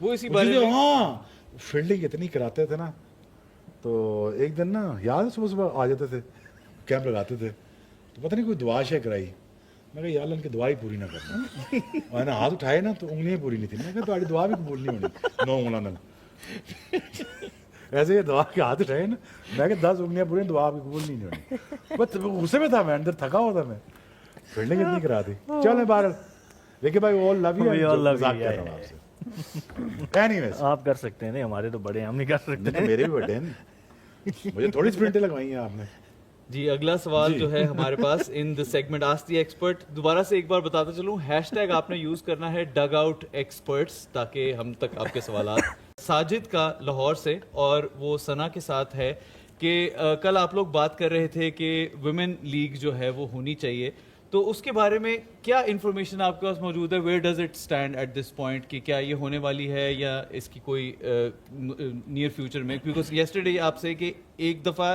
वो इसी बारे में। हाँ, फील्डिंग इतनी कराते थे ना, तो एक दिन ना याद है सुबह सुबह आ जाते थे, कैंप लगाते थे, तो पता नहीं कोई दुआ शे कराई, मैं कहा यार इनकी दुआ ही पूरी ना करना, और ना हाथ उठाए ना तो उंगलियां पूरी नहीं थी, मैं कहा तुम्हारी दुआ भी कबूल नहीं होनी 9 उंगलियां ना। ऐसे ये दुआ के हाथ उठाए ना, मैं कहा 10 उंगलियां पूरी, दुआ भी कबूल नहीं होनी। बस गुस्से में था मैं, अंदर थका हुआ था मैं, फील्डिंग इतनी करा दी। चल बाहर देखिए भाई, all love you, We all love you, मजाक कर रहा हूं आपसे। एनीवेज, आप कर सकते हैं, नहीं हमारे तो बड़े हैं, हम नहीं कर सकते। नहीं, मेरे भी बर्थडे हैं, मुझे थोड़ी स्प्रिंटें लगवाई हैं आपने। जी, अगला सवाल जो है हमारे पास in the segment ask the expert, दोबारा से एक बार बताता चलूं, हैशटैग आपने यूज करना है डग आउट एक्सपर्ट्स, ताकि हम तक आपके सवाल। साजिद का लाहौर से, और वो सना के साथ है कि कल आप लोग बात कर रहे थे कि वुमेन लीग जो है वो होनी चाहिए, तो उसके बारे में क्या इन्फॉर्मेशन आपके पास मौजूद है? Where does it stand at this point कि क्या ये होने वाली है या इसकी कोई नियर फ्यूचर में? बिकॉज येस्टरडे आपसे कि एक दफ़ा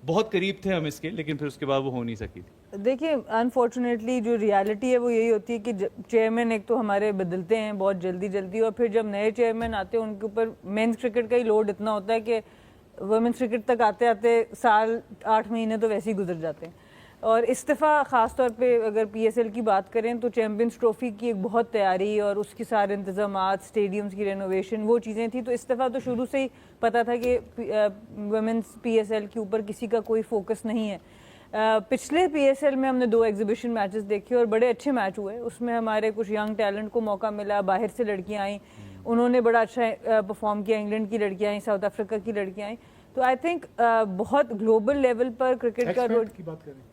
बहुत करीब थे हम इसके, लेकिन फिर उसके बाद वो हो नहीं सकी थी। देखिए, अनफॉर्चुनेटली जो रियलिटी है वो यही होती है कि चेयरमैन एक तो हमारे बदलते हैं बहुत जल्दी, और फिर जब नए चेयरमैन आते हैं उनके ऊपर मेंस क्रिकेट का ही लोड इतना होता है कि वुमेन्स क्रिकेट तक आते आते साल 8 महीने तो वैसे ही गुजर जाते हैं। और इस दफ़ा ख़ास तौर पे अगर पीएसएल की बात करें तो चैम्पियंस ट्रॉफी की एक बहुत तैयारी और उसकी सारे इंतज़ामात, स्टेडियम्स की रेनोवेशन, वो चीज़ें थी। तो इस दफ़ा तो शुरू से ही पता था कि वुमेन्स पीएसएल के ऊपर किसी का कोई फोकस नहीं है। पिछले पीएसएल में हमने 2 एग्जीबिशन मैचेस देखे और बड़े अच्छे मैच हुए, उसमें हमारे कुछ यंग टैलेंट को मौका मिला, बाहर से लड़कियाँ आई, उन्होंने बड़ा अच्छा परफॉर्म किया, इंग्लैंड की लड़कियाँ आई, साउथ अफ्रीका की लड़कियाँ आई। तो आई थिंक बहुत ग्लोबल लेवल पर क्रिकेट का रोल की बात करें,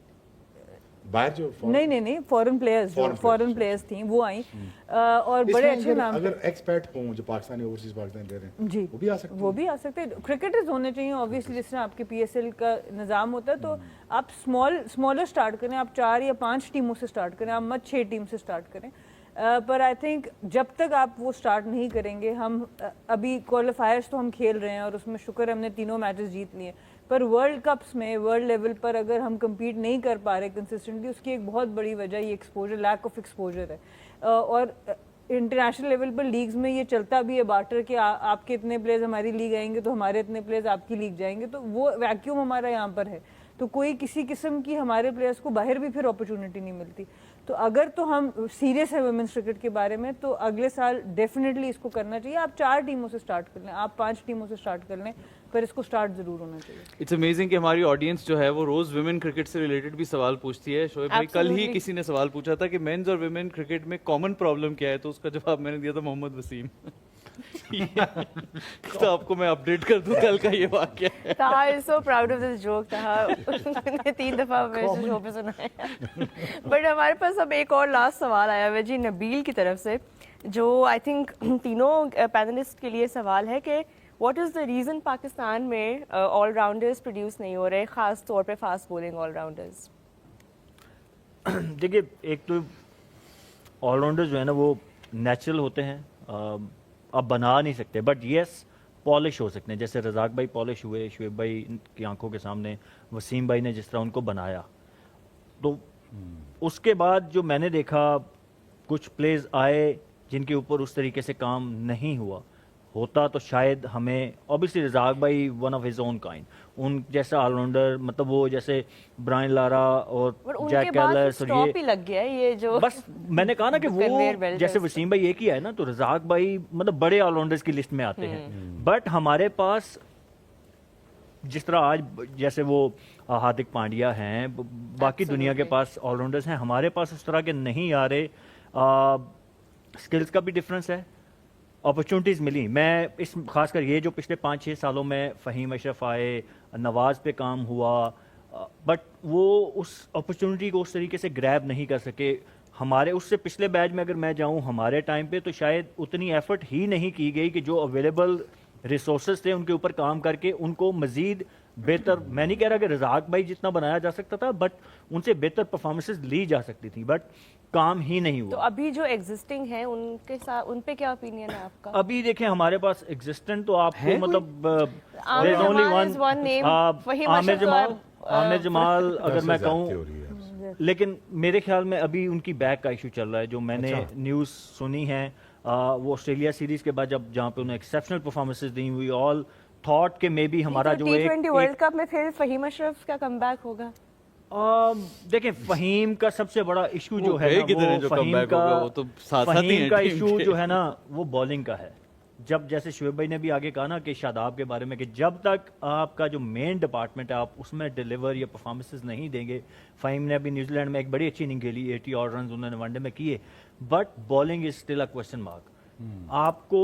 बाहर जो नहीं फॉरेन प्लेयर्स थी वो आई, और बड़े अच्छे नाम। अगर एक्सपर्ट हो जो पाकिस्तानी ओवरसीज पाकिस्तानी रह रहे हैं, जी, वो भी आ सकते हैं। क्रिकेटर्स होने चाहिए ऑब्वियसली, जिस तरह आपके पीएसएल का निज़ाम होता है। तो आप स्मॉलर स्टार्ट करें, आप 4 या 5 टीमों से स्टार्ट करें, आप मत 6 टीम से स्टार्ट करें। पर आई थिंक जब तक आप वो स्टार्ट नहीं करेंगे, हम अभी क्वालिफायर्स तो हम खेल रहे हैं और उसमें शुक्र हमने 3 मैचेस जीत लिए, पर वर्ल्ड कप्स में वर्ल्ड लेवल पर अगर हम compete नहीं कर पा रहे कंसिस्टेंटली, उसकी एक बहुत बड़ी वजह ये एक्सपोजर, लैक ऑफ एक्सपोजर है। और इंटरनेशनल लेवल पर लीग्स में ये चलता भी है बार्टर कि आपके इतने प्लेयर्स हमारी लीग आएंगे तो हमारे इतने प्लेयर्स आपकी लीग जाएंगे, तो वो वैक्यूम हमारा यहाँ पर है। तो कोई किसी किस्म की हमारे प्लेयर्स को बाहर भी फिर अपॉर्चुनिटी नहीं मिलती। तो अगर तो हम सीरियस है वुमेन्स क्रिकेट के बारे में तो अगले साल डेफिनेटली इसको करना चाहिए। आप 4 टीमों से स्टार्ट कर लें, आप 5 टीमों से स्टार्ट कर लें, पर इसको स्टार्ट जरूर होना चाहिए। इट्स अमेजिंग कि हमारी ऑडियंस जो है वो रोज विमेन क्रिकेट से रिलेटेड भी सवाल पूछती है। शोएब भाई, कल ही किसी ने सवाल पूछा था कि मेंस और विमेन क्रिकेट में कॉमन प्रॉब्लम क्या है, तो उसका जवाब मैंने दिया था मोहम्मद वसीम। तो आपको मैं अपडेट कर दूं कल का ये वाकया है। Taha is so proud of this joke. उसने 3 दफा मेरे शो पे सुनाया। बट हमारे पास अब एक और लास्ट सवाल आया है जी नबील की तरफ से, जो आई थिंक तीनों पैनलिस्ट के लिए सवाल है कि what is the reason Pakistan में ऑलराउंडर्स प्रोड्यूस नहीं हो रहे, ख़ास तौर पे फास्ट बॉलिंग ऑलराउंडर्स। देखिए, एक तो ऑलराउंडर्स जो है ना वो नेचुरल होते हैं, आप बना नहीं सकते, बट यस पॉलिश हो सकते हैं। जैसे रज़ाक भाई पॉलिश हुए, शुएब भाई की आंखों के सामने, वसीम भाई ने जिस तरह उनको बनाया, तो उसके बाद जो मैंने देखा कुछ प्लेज आए जिनके ऊपर उस तरीके से काम नहीं हुआ होता, तो शायद हमें ऑब्वियसली रज़ाक भाई one of his own kind, उन जैसा ऑलराउंडर, मतलब वो जैसे ब्रायन लारा और जैक कैलस और ये लग गया है ये जो बस मैंने कहा ना कि वो जैसे वसीम भाई एक ही है ना, तो रज़ाक भाई मतलब बड़े ऑलराउंडर्स की लिस्ट में आते हैं। बट हमारे पास जिस तरह आज जैसे वो हार्दिक पांड्या हैं, बाकी दुनिया के पास ऑलराउंडर्स हैं, हमारे पास उस तरह के नहीं आ रहे। स्किल्स का भी डिफरेंस है, अपॉर्चुनिटीज़ मिली। मैं इस खासकर ये जो पिछले 5-6 सालों में फ़हीम अशरफ आए, नवाज़ पे काम हुआ, बट वो उस अपॉर्चुनिटी को उस तरीके से ग्रैब नहीं कर सके। हमारे उससे पिछले बैच में अगर मैं जाऊं हमारे टाइम पे, तो शायद उतनी एफर्ट ही नहीं की गई कि जो अवेलेबल रिसोर्सेज थे उनके ऊपर काम करके उनको मज़ीद बेहतर, मैं नहीं कह रहा कि रज़ाक भाई जितना बनाया जा सकता था, बट उनसे बेहतर परफॉर्मेंसेज ली जा सकती थी, बट काम ही नहीं हुआ। तो अभी जो एग्जिस्टिंग है उनके साथ, उन पे क्या ओपिनियन है आपका? अभी देखें हमारे पास एग्जिस्टेंट तो आपको मतलब आमिर जमाल अगर मैं कहूँ, लेकिन मेरे ख्याल में अभी उनकी बैक का इशू चल रहा है। जो मैंने न्यूज़ सुनी है, वो ऑस्ट्रेलिया सीरीज के बाद जहाँ पे उन्हें एक्सेप्शनल परफॉर्मेंसेज दी हुई, ऑल थॉट के मे बी हमारा जो T20 वर्ल्ड कप में फिर फ़हीम अशरफ का कमबैक होगा। देखें, फ़हीम का सबसे बड़ा इशू जो है ना, वो फ़हीम का इशू जो है ना वो बॉलिंग का है। जब जैसे शुएब भाई ने भी आगे कहा ना कि शादाब के बारे में, कि जब तक आपका जो मेन डिपार्टमेंट है आप उसमें डिलीवर या परफॉर्मेंसेस नहीं देंगे। फ़हीम ने अभी न्यूजीलैंड में एक बड़ी अच्छी इनिंग खेली, 80 और रन उन्होंने वनडे में किए, but bowling is still a question mark. आपको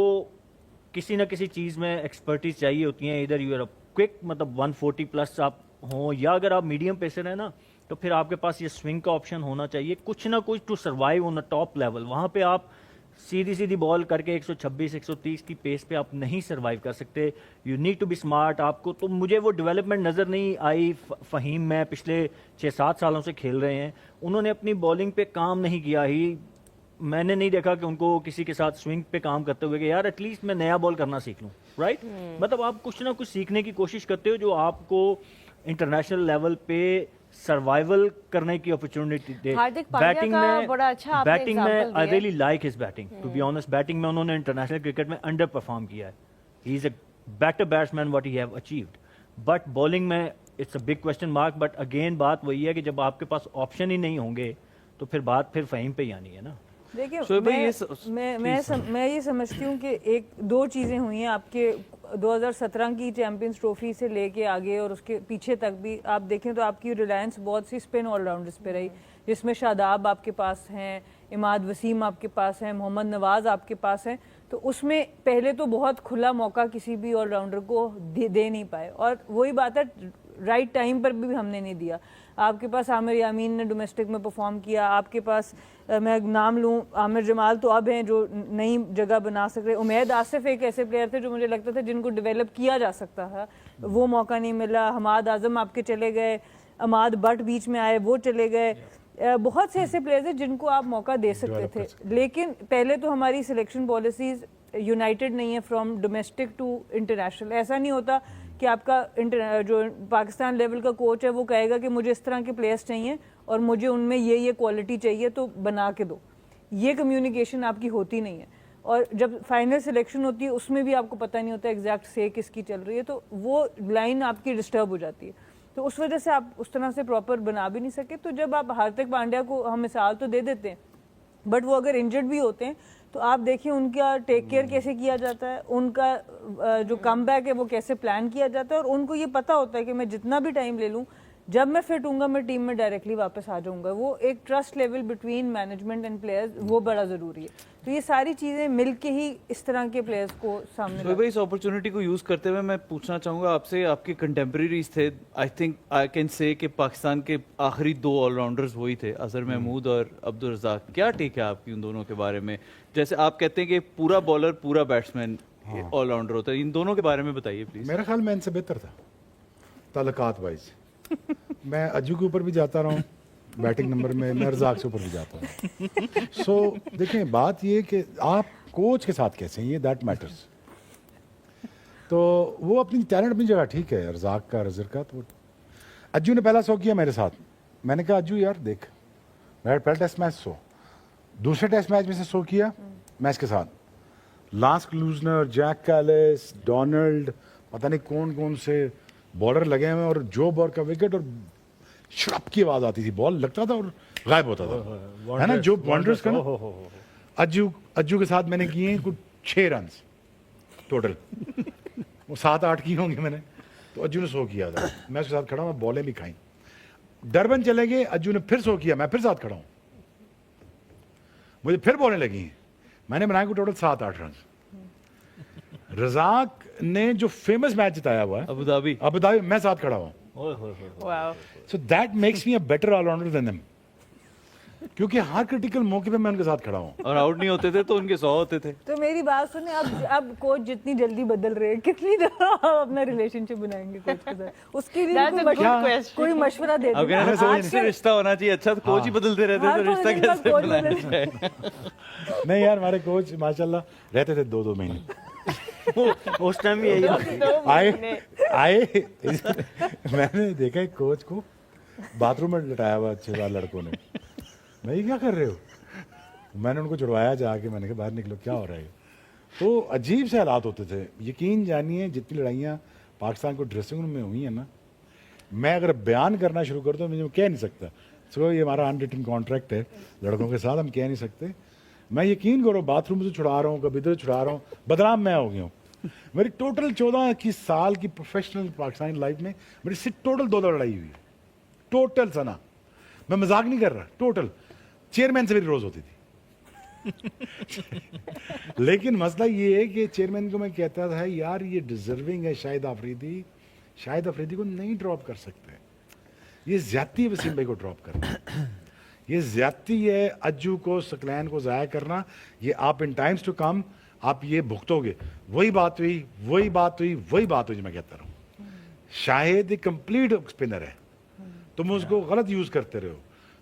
किसी ना किसी चीज़ में एक्सपर्टीज चाहिए होती है, इधर यू आर क्विक, मतलब 140 प्लस आप हों, या अगर आप मीडियम पेसर हैं ना, तो फिर आपके पास ये स्विंग का ऑप्शन होना चाहिए, कुछ ना कुछ to survive on a top level. वहाँ पे आप सीधी सीधी बॉल करके 126-130 की पेस पे आप नहीं सर्वाइव कर सकते। You need to be smart. आपको तो मुझे वो डेवलपमेंट नज़र नहीं आई। फ़हीम में पिछले 6-7 सालों से खेल रहे हैं, उन्होंने अपनी बॉलिंग पे काम नहीं किया ही। मैंने नहीं देखा कि उनको किसी के साथ स्विंग पे काम करते हुए कि यार एटलीस्ट मैं नया बॉल करना सीख लूँ, राइट? मतलब आप कुछ ना कुछ सीखने की कोशिश करते हो जो आपको इंटरनेशनल लेवल पे सर्वाइवल करने की अपॉर्चुनिटी दे। बैटिंग में बड़ा अच्छा बैटिंग में I really like his batting, to be honest. Batting में उन्होंने इंटरनेशनल क्रिकेट में अंडर परफॉर्म किया है। He is a better batsman what he have achieved, but bowling में it's a big question mark. But again बात वही है कि जब आपके पास ऑप्शन ही नहीं होंगे तो फिर बात फिर फ़हीम पे ही आनी है ना। देखिए, मैं ये समझती हूँ कि 1-2 चीज़ें हुई हैं आपके 2017 की चैंपियंस ट्रॉफी से लेके आगे और उसके पीछे तक भी आप देखें तो आपकी रिलायंस बहुत सी स्पिन ऑलराउंडर्स पे रही, जिसमें शादाब आपके पास हैं, इमाद वसीम आपके पास हैं, मोहम्मद नवाज़ आपके पास हैं। तो उसमें पहले तो बहुत खुला मौका किसी भी ऑलराउंडर को दे नहीं पाए, और वही बात है राइट टाइम पर भी हमने नहीं दिया। आपके पास आमिर यामीन ने डोमेस्टिक में परफॉर्म किया, आपके पास मैं नाम लूँ आमिर जमाल तो अब हैं जो नई जगह बना सक रहे। उमैद आसिफ एक ऐसे प्लेयर थे जो मुझे लगता था जिनको डेवलप किया जा सकता था, वो मौका नहीं मिला। हमाद आजम आपके चले गए, अमाद बट बीच में आए, वो चले गए। बहुत से ऐसे प्लेयर्स हैं जिनको आप मौका दे सकते थे, लेकिन पहले तो हमारी सिलेक्शन पॉलिसीज यूनाइटेड नहीं है फ्रॉम डोमेस्टिक टू इंटरनेशनल। ऐसा नहीं होता कि आपका जो पाकिस्तान लेवल का कोच है वो कहेगा कि मुझे इस तरह के प्लेयर्स चाहिए और मुझे उनमें ये क्वालिटी चाहिए तो बना के दो। ये कम्युनिकेशन आपकी होती नहीं है, और जब फाइनल सिलेक्शन होती है उसमें भी आपको पता नहीं होता एग्जैक्ट से किसकी चल रही है, तो वो लाइन आपकी डिस्टर्ब हो जाती है। तो उस वजह से आप उस तरह से प्रॉपर बना भी नहीं सके। तो जब आप हार्दिक पांड्या को हम मिसाल तो दे देते हैं, बट वो अगर इंजर्ड भी होते हैं तो आप देखिए उनका टेक केयर कैसे किया जाता है, उनका जो कम बैक है वो कैसे प्लान किया जाता है, और उनको ये पता होता है कि मैं जितना भी टाइम ले लूँ, जब मैं फिट हूँगा मैं टीम में डायरेक्टली वापस आ जाऊँगा। वो एक trust level between management and players वो बड़ा ज़रूरी है। तो ये सारी चीज़ें मिलके ही इस तरह के प्लेयर्स को सामने तो भाई इस अपॉर्चुनिटी को यूज़ करते हुए मैं पूछना चाहूँगा आपसे, आपके कंटेम्प्रेरीज थे, I think I can say कि पाकिस्तान के आखिरी 2 ऑलराउंडर्स वही थे, अजहर महमूद और अब्दुल रज़ाक। क्या टेक है आपकी उन दोनों के बारे में? जैसे आप कहते हैं कि पूरा बॉलर पूरा बैट्समैन ऑलराउंडर होता है, इन दोनों के बारे में बताइए प्लीज। मेरा ख्याल मैं इनसे बेहतर था ताल्लुकात वाइज। मैं अज्जू के ऊपर भी जाता रहा हूँ बैटिंग नंबर में, मैं रज़ाक से ऊपर भी जाता हूँ। सो देखें, बात ये कि आप कोच के साथ कैसे हैं, ये दैट मैटर्स। तो वो अपनी टैलेंट अपनी जगह ठीक है, रज़ाक का, रज़र का। तो अज्जू ने पहला 100 किया मेरे साथ, मैंने कहा अज्जू यार देख, मेरा पहला टेस्ट मैच 100, दूसरे टेस्ट मैच में से 100 किया मैच के साथ, Lance Klusener, Jacques Kallis, Donald, पता नहीं कौन कौन से बॉलर लगे हुए, और जो बॉल का विकेट और शड़प की आवाज आती थी, बॉल लगता था और गायब होता था, है ना, जो वंडर्स का ना। अज्जू के साथ मैंने किए कुछ 6 रन टोटल, वो 7-8 किए होंगे मैंने। तो अज्जू ने 100 किया था, मैं उसके साथ खड़ा हूँ, बॉलें भी खाई। डरबन चले गए, अज्जू ने फिर 100 किया, मैं फिर साथ खड़ा हूँ, मुझे फिर बॉलें लगी, मैंने बनाया को टोटल 7-8 रन। रज़ाक ने जो फेमस मैच जिताया हुआ है अबू धाबी, मैं साथ खड़ा हूँ। Wow. So that makes me a better allrounder than them, क्योंकि हर क्रिटिकल मौके पे मैं उनके साथ खड़ा हूँ। और आउट नहीं होते थे तो उनके 100 होते थे। तो मेरी बात सुने, अब कोच जितनी जल्दी बदल रहे हैं, कितनी जल्दी आप अपना रिलेशनशिप बनाएंगे कोच के साथ? उसके लिए That's a good question. कोई मशवरा दे अब कहना दो। कोच से रिश्ता होना चाहिए, अच्छा तो कोच ही बदलते रहते तो रिश्ता कैसे बनाया जाए? नहीं यार, हमारे कोच माशाल्लाह रहते थे 2-2 महीने। उस टाइम भी यही आए मैंने देखा एक कोच को बाथरूम में लटाया हुआ 6 लड़कों ने, मैं ये क्या कर रहे हो? मैंने उनको छुड़वाया जाके, मैंने कहा बाहर निकलो, क्या हो रहा है? तो अजीब से हालात होते थे, यकीन जानिए जितनी लड़ाइयाँ पाकिस्तान को ड्रेसिंग रूम में हुई हैं ना, मैं अगर बयान करना शुरू कर दूँ मुझे कह नहीं सकता। सो ये हमारा अनरिटन कॉन्ट्रैक्ट है लड़कों के साथ, हम कह नहीं सकते। मैं यकीन करो बाथरूम से छुड़ा रहा हूँ, कभी इधर छुड़ा रहा हूँ, बदनाम मैं हो गया हूँ। मेरी टोटल 14 साल की प्रोफेशनल पाकिस्तानी लाइफ में मेरी सिर्फ टोटल 2 लड़ाई हुई है, टोटल सना, मैं मजाक नहीं कर रहा, टोटल। चेयरमैन से मेरी रोज होती थी लेकिन मसला ये है कि चेयरमैन को मैं कहता था यार ये डिजर्विंग है शाहिद अफरीदी को नहीं ड्रॉप कर सकते, ये ज्यादती है वसीम भाई को ड्रॉप करना, ये ज्यादती है अज्जू को, सकलैन को ज़ाया करना, ये आप इन टाइम्स टू कम आप ये भुगतोगे। वही बात हुई जो मैं कहता रहा हूँ, शाहिद एक कंप्लीट स्पिनर है, तुम उसको गलत यूज करते रहे हो।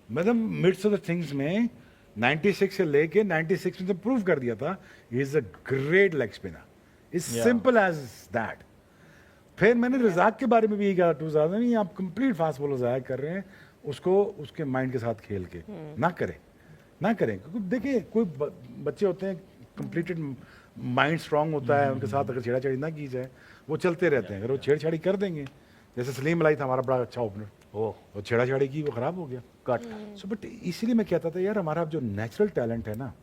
मतलब मिड्स ऑफ द थिंग्स में 96 से लेके 96 में प्रूव कर दिया था he is a great leg spinner, is simple as that. फिर मैंने रज़ाक के बारे में भी यही कहा 2000 में, आप कंप्लीट फास्ट बॉलर ज़ाया कर रहे हैं, उसको उसके माइंड के साथ खेल के ना करें क्योंकि देखिए कोई बच्चे होते हैं कंप्लीटेड माइंड स्ट्रांग होता है, उनके साथ अगर छेड़ाछाड़ी ना की जाए वो चलते रहते हैं। अगर वो छेड़छाड़ी कर देंगे, जैसे सलीम अलाई था हमारा बड़ा अच्छा ओपनर, वो छेड़ाछाड़ी की, वो खराब हो गया कट। सो बट इसीलिए मैं कहता था यार हमारा जो नेचुरल टैलेंट है ना,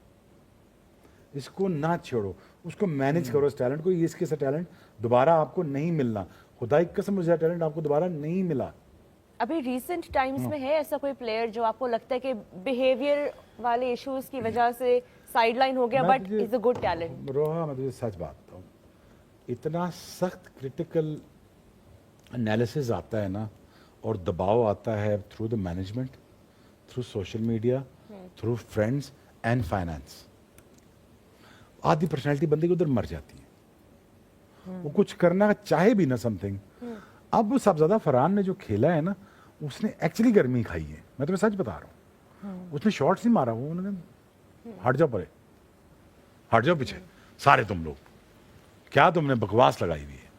इसको ना छेड़ो, उसको मैनेज करो इस टैलेंट को। इसके से टैलेंट दोबारा आपको नहीं मिलना, खुदा की कसम मुझे टैलेंट आपको दोबारा नहीं मिला। अभी रिसेंट टाइम्स में है ऐसा कोई प्लेयर जो आपको लगता है कि बिहेवियर वाले इश्यूज की वजह से साइडलाइन हो गया but is a good talent? रोहा, मैं तुझे सच बात बताऊं, इतना सख्त क्रिटिकल एनालिसिस आता है ना, और दबाव आता है through the management, through social media, through friends and finance, आधी पर्सनैलिटी बंदे की उधर मर जाती है। वो कुछ करना चाहे भी ना समथिंग। अब साहबजादा फरहान ने जो खेला है ना, उसने एक्चुअली गर्मी खाई है, मैं तुम्हें सच बता रहा हूँ। उसने शॉट्स नहीं मारा, वो उन्होंने हट जाओ परे, हट जाओ पीछे सारे तुम लोग, क्या तुमने बकवास लगाई हुई है,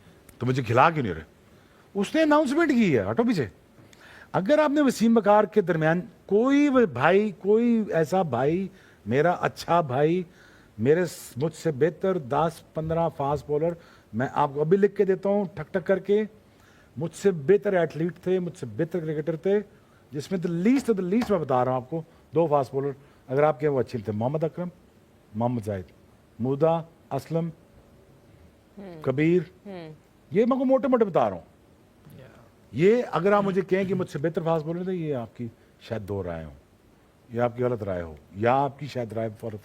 तो मुझे खिला क्यों नहीं रहे? उसने अनाउंसमेंट की है, हटो पीछे। अगर आपने वसीम बकार के दरमियान कोई भाई, कोई ऐसा भाई, मेरा अच्छा भाई, मेरे मुझसे बेहतर 10-15 फास्ट बॉलर मैं आपको अभी लिख के देता हूँ ठक ठक करके, मुझसे बेहतर एथलीट थे, मुझसे बेहतर क्रिकेटर थे, जिसमें the least of the least मैं बता रहा हूँ आपको, 2 फास्ट बॉलर अगर आपके वो अच्छे थे, मोहम्मद अकरम, मोहम्मद जाहिद, मुदा, असलम, कबीर, ये मैं को मोटे मोटे बता रहा हूँ। ये अगर आप मुझे कहें कि मुझसे बेहतर फास्ट बॉलर थे, ये आपकी शायद 2 राय हो, या आपकी गलत राय हो, या आपकी शायद राय for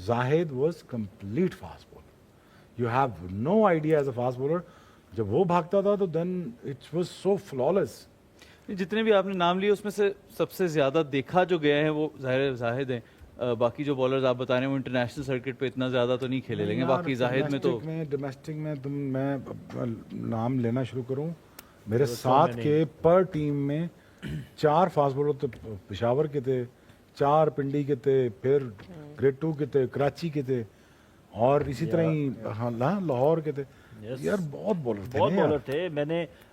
Zahid was complete fast bowler. You have no idea as a fast bowler, जब वो भागता था तो then it was so flawless. जितने भी आपने नाम लिए उसमें से सबसे ज्यादा देखा जो गया है वो जाहिद है। बाकी जो बॉलर्स आप बता रहे हैं वो इंटरनेशनल सर्किट पे इतना ज्यादा तो नहीं खेले लेंगे। बाकी जाहिद में तो डोमेस्टिक में मैं नाम लेना शुरू करूं, मेरे साथ के पर टीम में 4 फास्ट बॉलर तो पेशावर के थे, 4 पिंडी के थे, फिर ग्रेड 2 के थे, कराची के थे, और इसी तरह ही लाहौर के थे। यार बहुत बॉलर थे।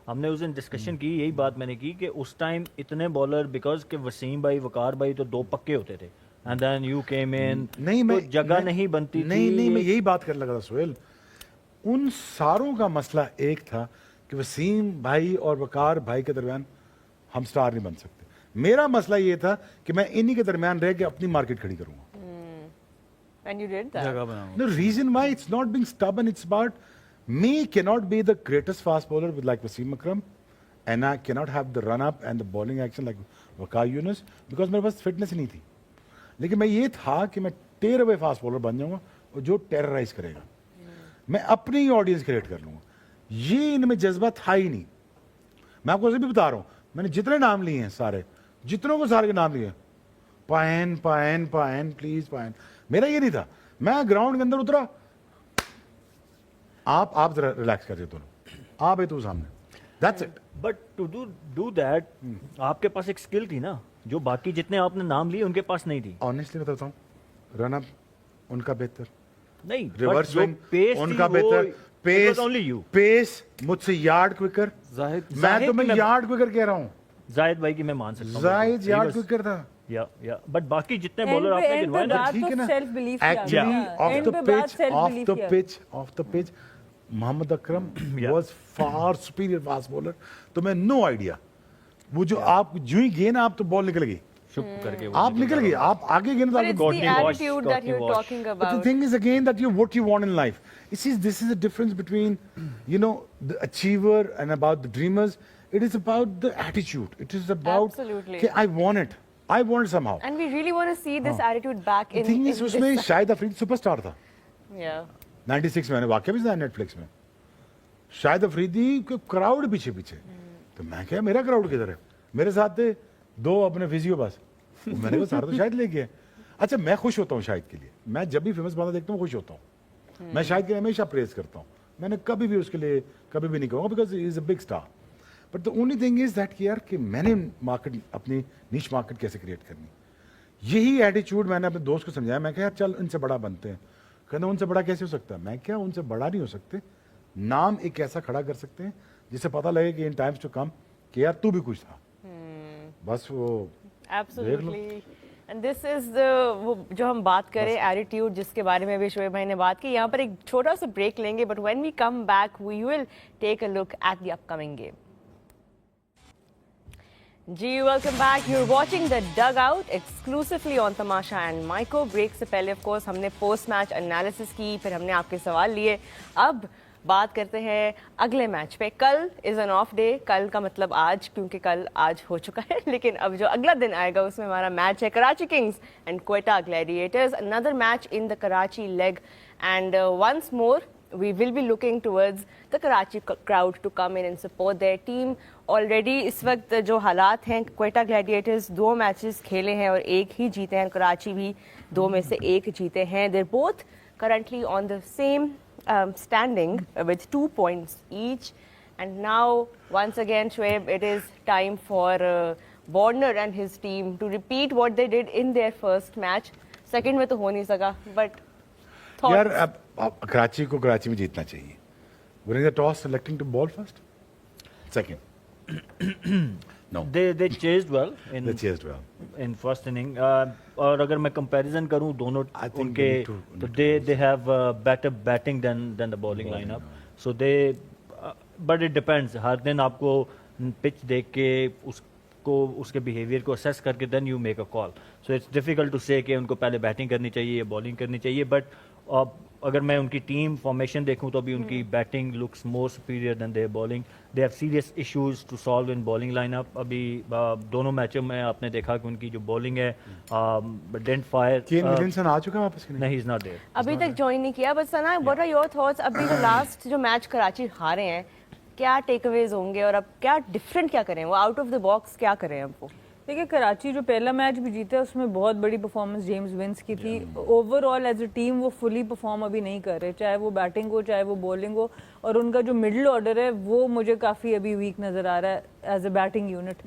हमने उस दिन डिस्कशन की, यही बात मैंने की कि उस टाइम इतने बॉलर, बिकॉज के वसीम भाई, वकार भाई तो 2 पक्के होते थे, एंड देन यू केम इन, नहीं तो जगह नहीं बनती थी। नहीं, मैं यही बात करने लगा था सोहेल। उन सारों का मसला एक था कि वसीम भाई और वकार भाई के दरमियान हम स्टार नहीं बन सकते। मेरा मसला ये था कि मैं इन्हीं के दरमियान रह के अपनी मार्केट खड़ी करूंगा। And you did that. जगह बनाऊंगा। The reason why it's not being stubborn, it's about me cannot be the greatest fast bowler with like Wasim Akram, and I cannot have the run up and the bowling action like Waqar Yunus because मेरे पास fitness नहीं थी। लेकिन मैं ये था कि मैं टेयर away fast bowler बन जाऊंगा और जो टेरराइज करेगा, मैं अपनी ही ऑडियंस क्रिएट कर लूंगा। ये इनमें जज्बा था ही नहीं। मैं आपको भी बता रहा हूँ, मैंने जितने नाम लिए हैं सारे, जितनों को सारे के नाम लिए, पायन पायन पायन प्लीज पायन, मेरा ये नहीं था। मैं ग्राउंड के अंदर उतरा, आप जरा रिलैक्स करिए दोनों, आप है तो सामने, that's it. But to do that आपके पास एक स्किल थी ना, जो बाकी जितने आपने नाम लिए उनके पास नहीं थी। ऑनेस्टली बताता हूँ, रन अप उनका बेहतर, नहीं, रिवर्स स्विंग उनका बेहतर, पेस मुझसे यार्ड क्विकर। मैं तो मैं यार्ड क्विकर कह रहा हूँ। जाहिद भाई की मैं मान सकता हूँ, जाहिद यार्ड क्विकर था। या बट बाकी जितने बॉलर आपने गिनवाए ना, ठीक है ना, self belief of the pitch Mohammad Akram was far superior fast bowler. तो मैं नो आइडिया, वो जो आप जो ही गेंद आप तो बॉल निकल गई, करके आप निकल गए, आप आगे गेंद But it's the attitude that you're talking But the about. thing is again that what you want in life. This is the difference between, you know, the achiever and about the dreamers. It is about the attitude. It is about, Absolutely. okay, I want it. I want it somehow. And we really want to see this attitude back The in. thing is, उसमें Shahid Afridi superstar था। Yeah. 96 में मैंने वाकया भी सुना Netflix में, शाहिद अफरीदी के crowd पीछे पीछे। तो मैं क्या, मेरा क्राउड किधर है? मेरे साथ थे 2 अपने फिजियो बस, मैंने कहा सारा तो शाहिद लेके है। अच्छा, मैं खुश होता हूँ शाहिद के लिए, मैं जब भी फेमस बंदा देखता हूँ खुश होता हूँ। मैं शाहिद के लिए हमेशा प्रेज करता हूँ, मैंने कभी भी उसके लिए कभी भी नहीं कहूँगा, because he is a big star. But the only thing is that यार कि मैंने मार्केट, अपनी नीश मार्केट कैसे क्रिएट करनी, यही एटीट्यूड मैंने अपने दोस्त को समझाया। मैं क्या, चल इनसे बड़ा बनते हैं। कहते उनसे बड़ा कैसे हो सकता है? मैं क्या, उनसे बड़ा नहीं हो सकते, नाम एक ऐसा खड़ा कर सकते हैं जिससे पता लगे कि इन टाइम्स टू कम कि यार तू भी कुछ था। बस वो Absolutely. And this is the वो जो हम बात करें एटीट्यूड, जिसके बारे में भी शोएब भाई ने बात की। यहाँ पर एक छोटा सा ब्रेक लेंगे, but when we come back we will take a look at the upcoming game. जी welcome back, you are watching the dugout exclusively on Tamasha and Myco. Break से पहले ऑफ कोर्स हमने पोस्ट मैच एनालिसिस की, फिर हमने आपके सवाल लिए। अब बात करते हैं अगले मैच पे। कल इज़ एन ऑफ डे, कल का मतलब आज, क्योंकि कल आज हो चुका है, लेकिन अब जो अगला दिन आएगा उसमें हमारा मैच है Karachi Kings and Quetta Gladiators. Another match in the Karachi leg, and once more we will be looking towards the Karachi crowd to come in and support their team. Already इस वक्त जो हालात हैं, क्वेटा ग्लैडिएटर्स 2 मैचेस खेले हैं और 1 ही जीते हैं, कराची भी 2 में से 1 जीते हैं। They're both currently on the same standing with 2 points each. And now once again, Shoaib, it is time for Warner and his team to repeat what they did in their first match. Second में तो हो नहीं सका, but यार अब कराची को कराची में जीतना चाहिए। Winning the toss, selecting to ball first, second. No. They chased well in They chased well. in first inning. और अगर मैं comparison करूँ दोनों I think उनके, we need to तो they have better batting than the bowling lineup. So they but it depends, हर दिन आपको पिच देख के उसके बिहेवियर को असेस करके then you make a call. So it's difficult to say कि उनको पहले बैटिंग करनी चाहिए या बॉलिंग करनी चाहिए. बट अगर मैं उनकी टीम फॉर्मेशन देखूं तो अभी उनकी batting looks more superior than their bowling. They have serious issues to solve in bowling lineup. अभी दोनों मैचों में आपने देखा कि उनकी जो बॉलिंग है डेंट फायर. केन विलियमसन आ चुका है वापस? नहीं, ही इज नॉट देयर. अभी तक ज्वाइन नहीं किया. But Sana, what are your thoughts? अभी जो लास्ट जो मैच कराची हारे हैं, क्या टेकअवेज होंगे और अब क्या डिफरेंट क्या करें, वो आउट ऑफ द बॉक्स क्या करें अब वो? देखिए, कराची जो पहला मैच भी जीता है उसमें बहुत बड़ी परफॉर्मेंस जेम्स विंस की थी. ओवरऑल एज अ टीम वो फुली परफॉर्म अभी नहीं कर रहे, चाहे वो बैटिंग हो चाहे वो बॉलिंग हो. और उनका जो मिडिल ऑर्डर है वो मुझे काफ़ी अभी वीक नज़र आ रहा है एज अ बैटिंग यूनिट.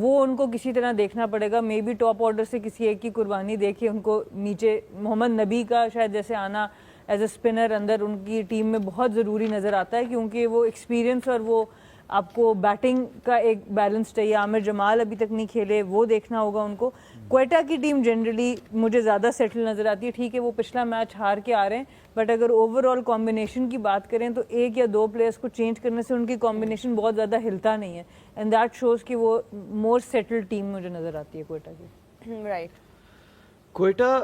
वो उनको किसी तरह देखना पड़ेगा. मे बी टॉप ऑर्डर से किसी एक की कुर्बानी देखिए उनको नीचे. मोहम्मद नबी का शायद जैसे आना एज अ स्पिनर अंदर उनकी टीम में बहुत ज़रूरी नज़र आता है, क्योंकि वो एक्सपीरियंस और वो आपको बैटिंग का एक बैलेंस चाहिए. आमिर जमाल अभी तक नहीं खेले, वो देखना होगा उनको. क्वेटा की टीम जनरली मुझे ज़्यादा सेटल नज़र आती है. ठीक है, वो पिछला मैच हार के आ रहे हैं, बट अगर ओवरऑल कॉम्बिनेशन की बात करें तो एक या दो प्लेयर्स को चेंज करने से उनकी कॉम्बिनेशन बहुत ज़्यादा हिलता नहीं है. एंड दैट शोज़ कि वो मोर सेटल्ड टीम मुझे नज़र आती है क्वेटा की. राइट. क्वेटा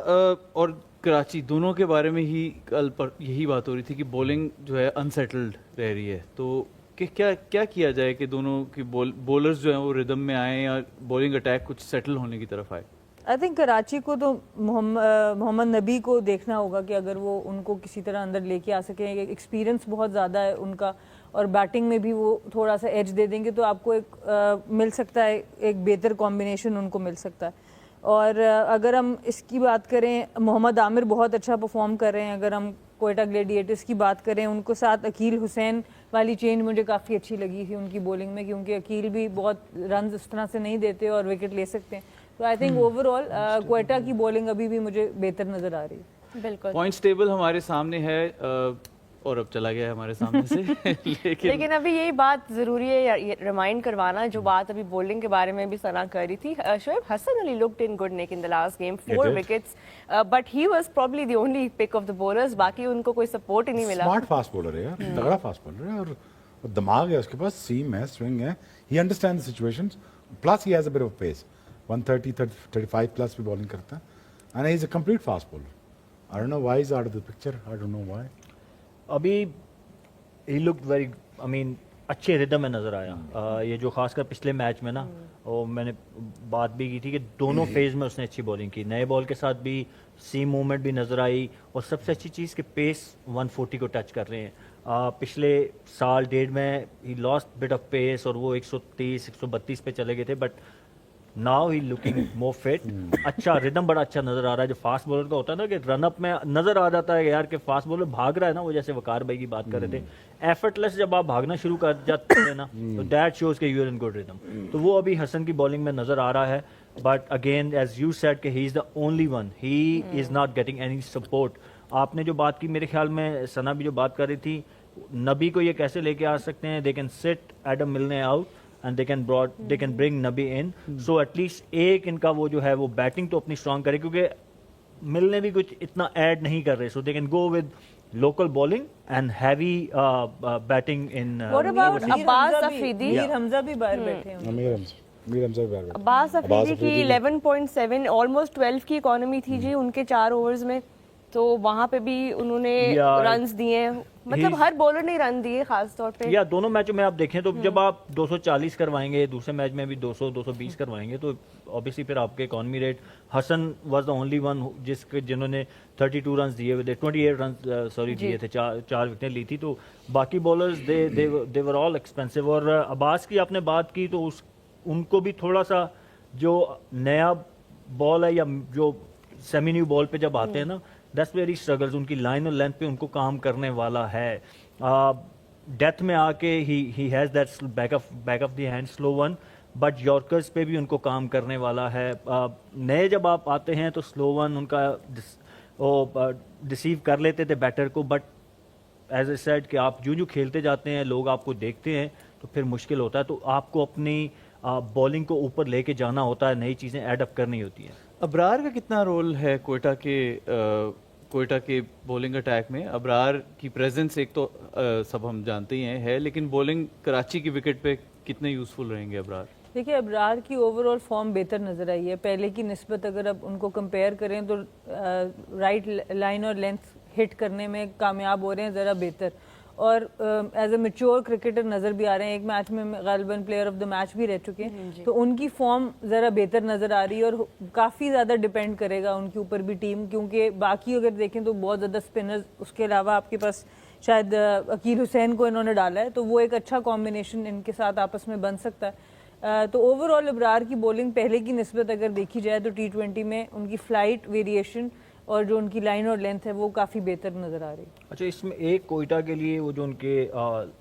और कराची दोनों के बारे में ही कल पर यही बात हो रही थी कि बॉलिंग जो है अनसेटल्ड रह रही है. तो कि क्या किया जाए कि दोनों की बॉलर्स जो हैं वो रिदम में आए या बॉलिंग अटैक कुछ सेटल होने की तरफ आए? आई थिंक कराची को तो मोहम्मद नबी को देखना होगा कि अगर वो उनको किसी तरह अंदर लेके आ सके. एक्सपीरियंस बहुत ज़्यादा है उनका और बैटिंग में भी वो थोड़ा सा एज दे देंगे तो आपको एक मिल सकता है, एक बेहतर कॉम्बिनेशन उनको मिल सकता है. और अगर हम इसकी बात करें, मोहम्मद आमिर बहुत अच्छा परफॉर्म कर रहे हैं. अगर हम क्वेटा ग्लेडिएटर्स की बात करें, उनको साथ अकील हुसैन वाली चेंज मुझे काफ़ी अच्छी लगी थी उनकी बॉलिंग में, क्योंकि अकील भी बहुत रन इस तरह से नहीं देते और विकेट ले सकते हैं. तो आई थिंक ओवरऑल क्वेटा की बॉलिंग अभी भी मुझे बेहतर नज़र आ रही है. बिल्कुल. पॉइंट्स टेबल हमारे सामने है और अब चला गया है हमारे सामने से. लेकिन अभी यही बात ज़रूरी है रिमाइंड करवाना, जो बात अभी बॉलिंग के बारे में भी सना कर रही थी. Shoaib Hasan Ali looked in good nick in the last game, 4 wickets, but he was probably the only pick of the bowlers. बाकी उनको कोई सपोर्ट ही नहीं मिला. स्मार्ट फास्ट बॉलर है यार, तगड़ा फास्ट बॉलर है और दिमाग है उसके पास, सीम है, स्विंग है. He understands the situations, plus he has a bit of pace. 130 35 plus भी बॉलिंग करता है and he is a complete fast bowler. I don't know why is out of the picture, I don't know why. अभी he looked very, I mean अच्छे रिदम में नज़र आया. ये जो खासकर पिछले मैच में ना, और मैंने बात भी की थी कि दोनों फेज में उसने अच्छी बॉलिंग की. नए बॉल के साथ भी सीम मूवमेंट भी नज़र आई और सबसे अच्छी चीज़ कि पेस 140 को टच कर रहे हैं. पिछले साल डेढ़ में he lost bit of pace और वो 130 132 पे चले गए थे. But now he looking more fit. अच्छा रिदम बड़ा अच्छा नजर आ रहा है. जो फास्ट बॉलर का होता है ना कि रनअप में नजर आ जाता है यार कि फास्ट बॉलर भाग रहा है ना, वो जैसे वकार भाई की बात कर रहे थे, एफर्टलेस जब आप भागना शुरू कर जाते हैं ना तो दैट शोज के you are in good rhythm. तो वो अभी हसन की बॉलिंग में नजर आ रहा है. But again as you said कि he is the only one, he is not getting any support. आपने जो बात की, मेरे ख्याल में सना भी जो बात कर रही थी, नबी को ये कैसे लेके आ सकते हैं. दे कैन सिट एडम मिलने out and they can bring Nabi in. So at least एक इनका वो जो है वो बैटिंग तो अपनी स्ट्रांग करे, क्योंकि मिलने भी कुछ इतना ऐड नहीं कर रहे. So they can go with local bowling and heavy batting in. What about Abbas Afridi? Mir Hamza भी बाहर बैठे हैं. मीर हमजा भी बाहर बैठे. अब्बास अफरीदी की 11.7 ऑलमोस्ट 12 की इकोनॉमी थी जी उनके 4 ओवर्स में. तो वहां पे भी उन्होंने रन्स दिए, मतलब हर बॉलर ने रन दिए खास तौर पे. या दोनों मैचों में आप देखें तो जब आप 240 करवाएंगे, दूसरे मैच में भी 200-220 करवाएंगे, तो ऑब्वियसली फिर आपके economy rate. Hasan was the only one जिन्होंने 32 रन दिए हुए थे, 28 रन दिए थे, 4 विकेटें ली थी. तो बाकी bowlers they were all expensive. और अब्बास की आपने बात की तो उनको भी थोड़ा सा जो नया बॉल है या जो सेमी न्यू बॉल पे जब आते हैं ना, दैट्स वेरी स्ट्रगल्स. उनकी लाइन और लेंथ पे उनको काम करने वाला है. डेथ में आके he has that back of the hand slow one, but yorkers पे भी उनको काम करने वाला है. नए जब आप आते हैं तो स्लो वन उनका डिसीव कर लेते थे बैटर को. बट एज ए सेड कि आप जो खेलते जाते हैं, लोग आपको देखते हैं तो फिर मुश्किल होता है. तो आपको अपनी बॉलिंग को ऊपर लेके जाना होता है, नई चीज़ें एडअप करनी होती हैं. अबरार का कितना रोल है क्वेटा के कोयटा के बॉलिंग अटैक में अबरार की प्रेजेंस एक तो सब हम जानते ही हैं है, लेकिन बॉलिंग कराची की विकेट पे कितने यूजफुल रहेंगे अबरार? देखिए अबरार की ओवरऑल फॉर्म बेहतर नज़र आई है पहले की निस्बत। अगर अब उनको कंपेयर करें तो राइट लाइन और लेंथ हिट करने में कामयाब हो रहे हैं ज़रा बेहतर, और एज ए मैच्योर क्रिकेटर नज़र भी आ रहे हैं। एक मैच में गालिबन प्लेयर ऑफ द मैच भी रह चुके हैं, तो उनकी फॉर्म ज़रा बेहतर नज़र आ रही है और काफ़ी ज़्यादा डिपेंड करेगा उनके ऊपर भी टीम, क्योंकि बाकी अगर देखें तो बहुत ज़्यादा स्पिनर्स, उसके अलावा आपके पास शायद अकील हुसैन को इन्होंने डाला है, तो वो एक अच्छा कॉम्बिनेशन इनके साथ आपस में बन सकता है। तो ओवरऑल अबरार की बॉलिंग पहले की निस्बत अगर देखी जाए तो T20 में उनकी फ्लाइट वेरिएशन और जो उनकी लाइन और लेंथ है वो काफ़ी बेहतर नज़र आ रही है। अच्छा, इसमें एक कोयटा के लिए वो जो उनके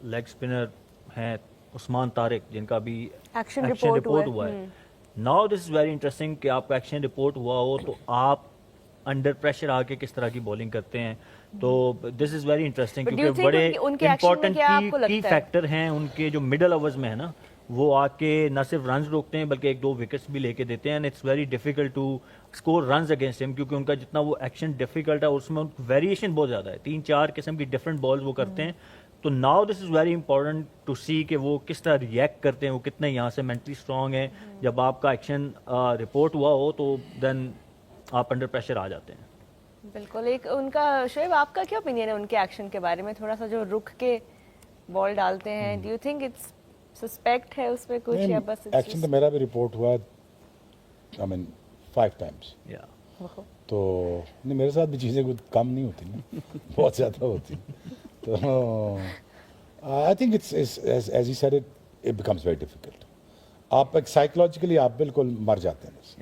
लेग स्पिनर हैं उस्मान तारिक, जिनका भी एक्शन रिपोर्ट रिपोर्ट हुआ है, now this is very interesting कि आपका एक्शन रिपोर्ट हुआ हो तो आप अंडर प्रेशर आके किस तरह की बॉलिंग करते हैं, तो this is very interesting But do क्योंकि you think बड़े उनके action में क्या आपको इंपॉर्टेंट की लगता है? फैक्टर हैं उनके जो मिडल ओवर्स में है ना, वो आके न सिर्फ रन्स रोकते हैं बल्कि एक दो विकेट्स भी लेके देते हैं। And it's very difficult to score runs against him, क्योंकि उनका जितना वो एक्शन डिफिकल्ट है उसमें वेरिएशन बहुत ज़्यादा है, 3-4 किस्म की डिफरेंट बॉल्स वो करते हैं। तो now this is very important to see कि वो किस तरह रिएक्ट करते हैं, वो कितने यहाँ से मेंटली स्ट्रांग है। जब आपका एक्शन रिपोर्ट हुआ हो तो देन आप अंडर प्रेशर आ जाते हैं। बिल्कुल। एक उनका शोएब, आपका क्या ओपिनियन है उनके एक्शन के बारे में? थोड़ा सा जो रुक के बॉल डालते हैं, do you think it's suspect है उसमें कुछ, या बस एक्शन तो मेरा भी रिपोर्ट हुआ, आई मीन 5 टाइम्स। या तो नहीं, मेरे साथ भी चीज़ें कुछ कम नहीं होती ना, बहुत ज़्यादा होती। तो I think it's as he said it becomes very difficult. आप एक साइकोलॉजिकली आप बिल्कुल मर जाते हैं बस।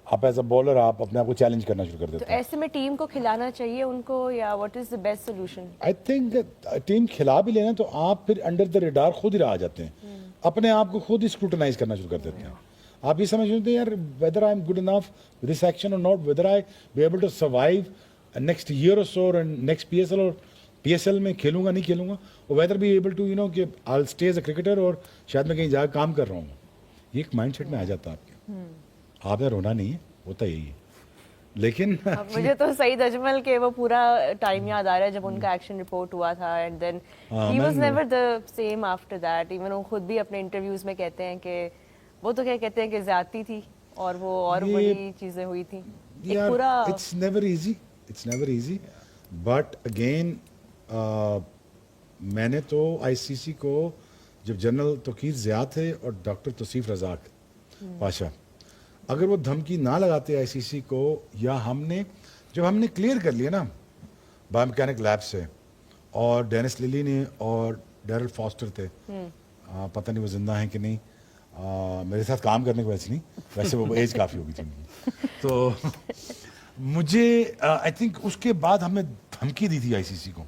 आप एज अ बॉलर आप अपने आप को चैलेंज करना शुरू कर तो देते हैं। ऐसे में टीम को खिलाना चाहिए उनको, या what is the best solution? I think team खिला भी लेना तो आप फिर अंडर द रेडार खुद ही आ जाते हैं, अपने आप को खुद ही स्क्रूटनाइज करना शुरू कर देते हैं। आप ये समझ लेते हैं यार whether I am good enough with this action और not, whether I be able to survive next year और सो, और नेक्स्ट PSL और PSL में खेलूंगा नहीं खेलूंगा, और whether be able to you know कि I will stay as a cricketer, और शायद मैं कहीं जाकर काम कर रहा हूँ। ये एक माइंड सेट में आ जाता है आपके। आपने रोना नहीं है, होता यही है। लेकिन मुझे तो सईद अजमल के वो पूरा टाइम याद आ रहा है जब उनका एक्शन रिपोर्ट हुआ था, and then he was never the same after that. Even वो खुद भी अपने इंटरव्यूज में कहते हैं कि वो तो क्या कहते हैं कि ज्यादती थी और वो और बड़ी चीजें हुई थी। एक पूरा it's never easy, but again मैंने तो ICC को जब जनरल तौकीर ज़िया थे और डॉक्टर तौसीफ रज़ाक पाशा, अगर वो धमकी ना लगाते ICC को, या जब हमने क्लियर कर लिया ना बायोमैकेनिक लैब से, और डेनिस लिली ने और डेरल फॉस्टर थे, पता नहीं वो जिंदा हैं कि नहीं, मेरे साथ काम करने की वैसे नहीं, वैसे वो एज काफ़ी होगी थी उनकी। तो मुझे आई थिंक उसके बाद हमने धमकी दी थी ICC को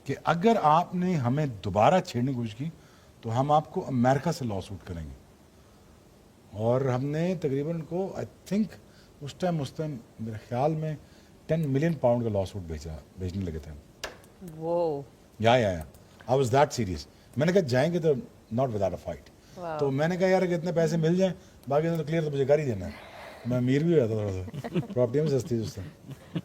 कि अगर आपने हमें दोबारा छेड़ने की कोशिश की तो हम आपको अमेरिका से लॉ सूट करेंगे। और हमने तकरीबन उनको आई थिंक उस टाइम मेरे ख्याल में 10 मिलियन पाउंड का लॉ सूट भेजने लगे थे। वो या आई वाज दैट सीरियस। मैंने कहा जाएंगे तो नॉट विदाउट अ फाइट। तो मैंने कहा यार इतने पैसे मिल जाएं, बाकी तो क्लियर तो मुझे कर ही देना है। मैं अमीर भी हो जाता थोड़ा सा, प्रॉपर्टी में सस्ती दोस्तों।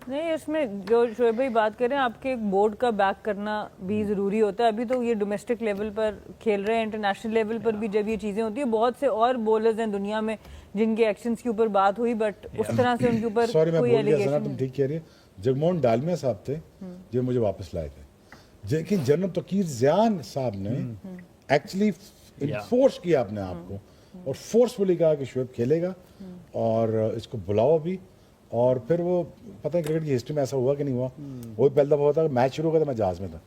नहीं, इसमें जो शोएब भाई बात करें, आपके एक बोर्ड का बैक करना भी ज़रूरी होता है। अभी तो ये डोमेस्टिक लेवल पर खेल रहे हैं, इंटरनेशनल लेवल पर भी जब ये चीज़ें होती है, बहुत से और बॉलर्स हैं दुनिया में जिनके एक्शंस के ऊपर बात हुई, बट उस तरह से उनके ऊपर सॉरी मैं कोई भूल गया सना, एलिगेशन तुम ठीक कह रही है। जगमोहन डालमिया साहब थे जो मुझे वापस लाए थे, लेकिन जनरल तौकीर ज़िया साहब ने एक्चुअली इन्फोर्स किया अपने आप को और फोर्सफुली कहा कि शोएब खेलेगा और इसको बुलाओ अभी। और फिर वो पता है क्रिकेट की हिस्ट्री में ऐसा हुआ कि नहीं हुआ, वो भी पहला दफा होता मैच शुरू हुआ था मैं जहाज में था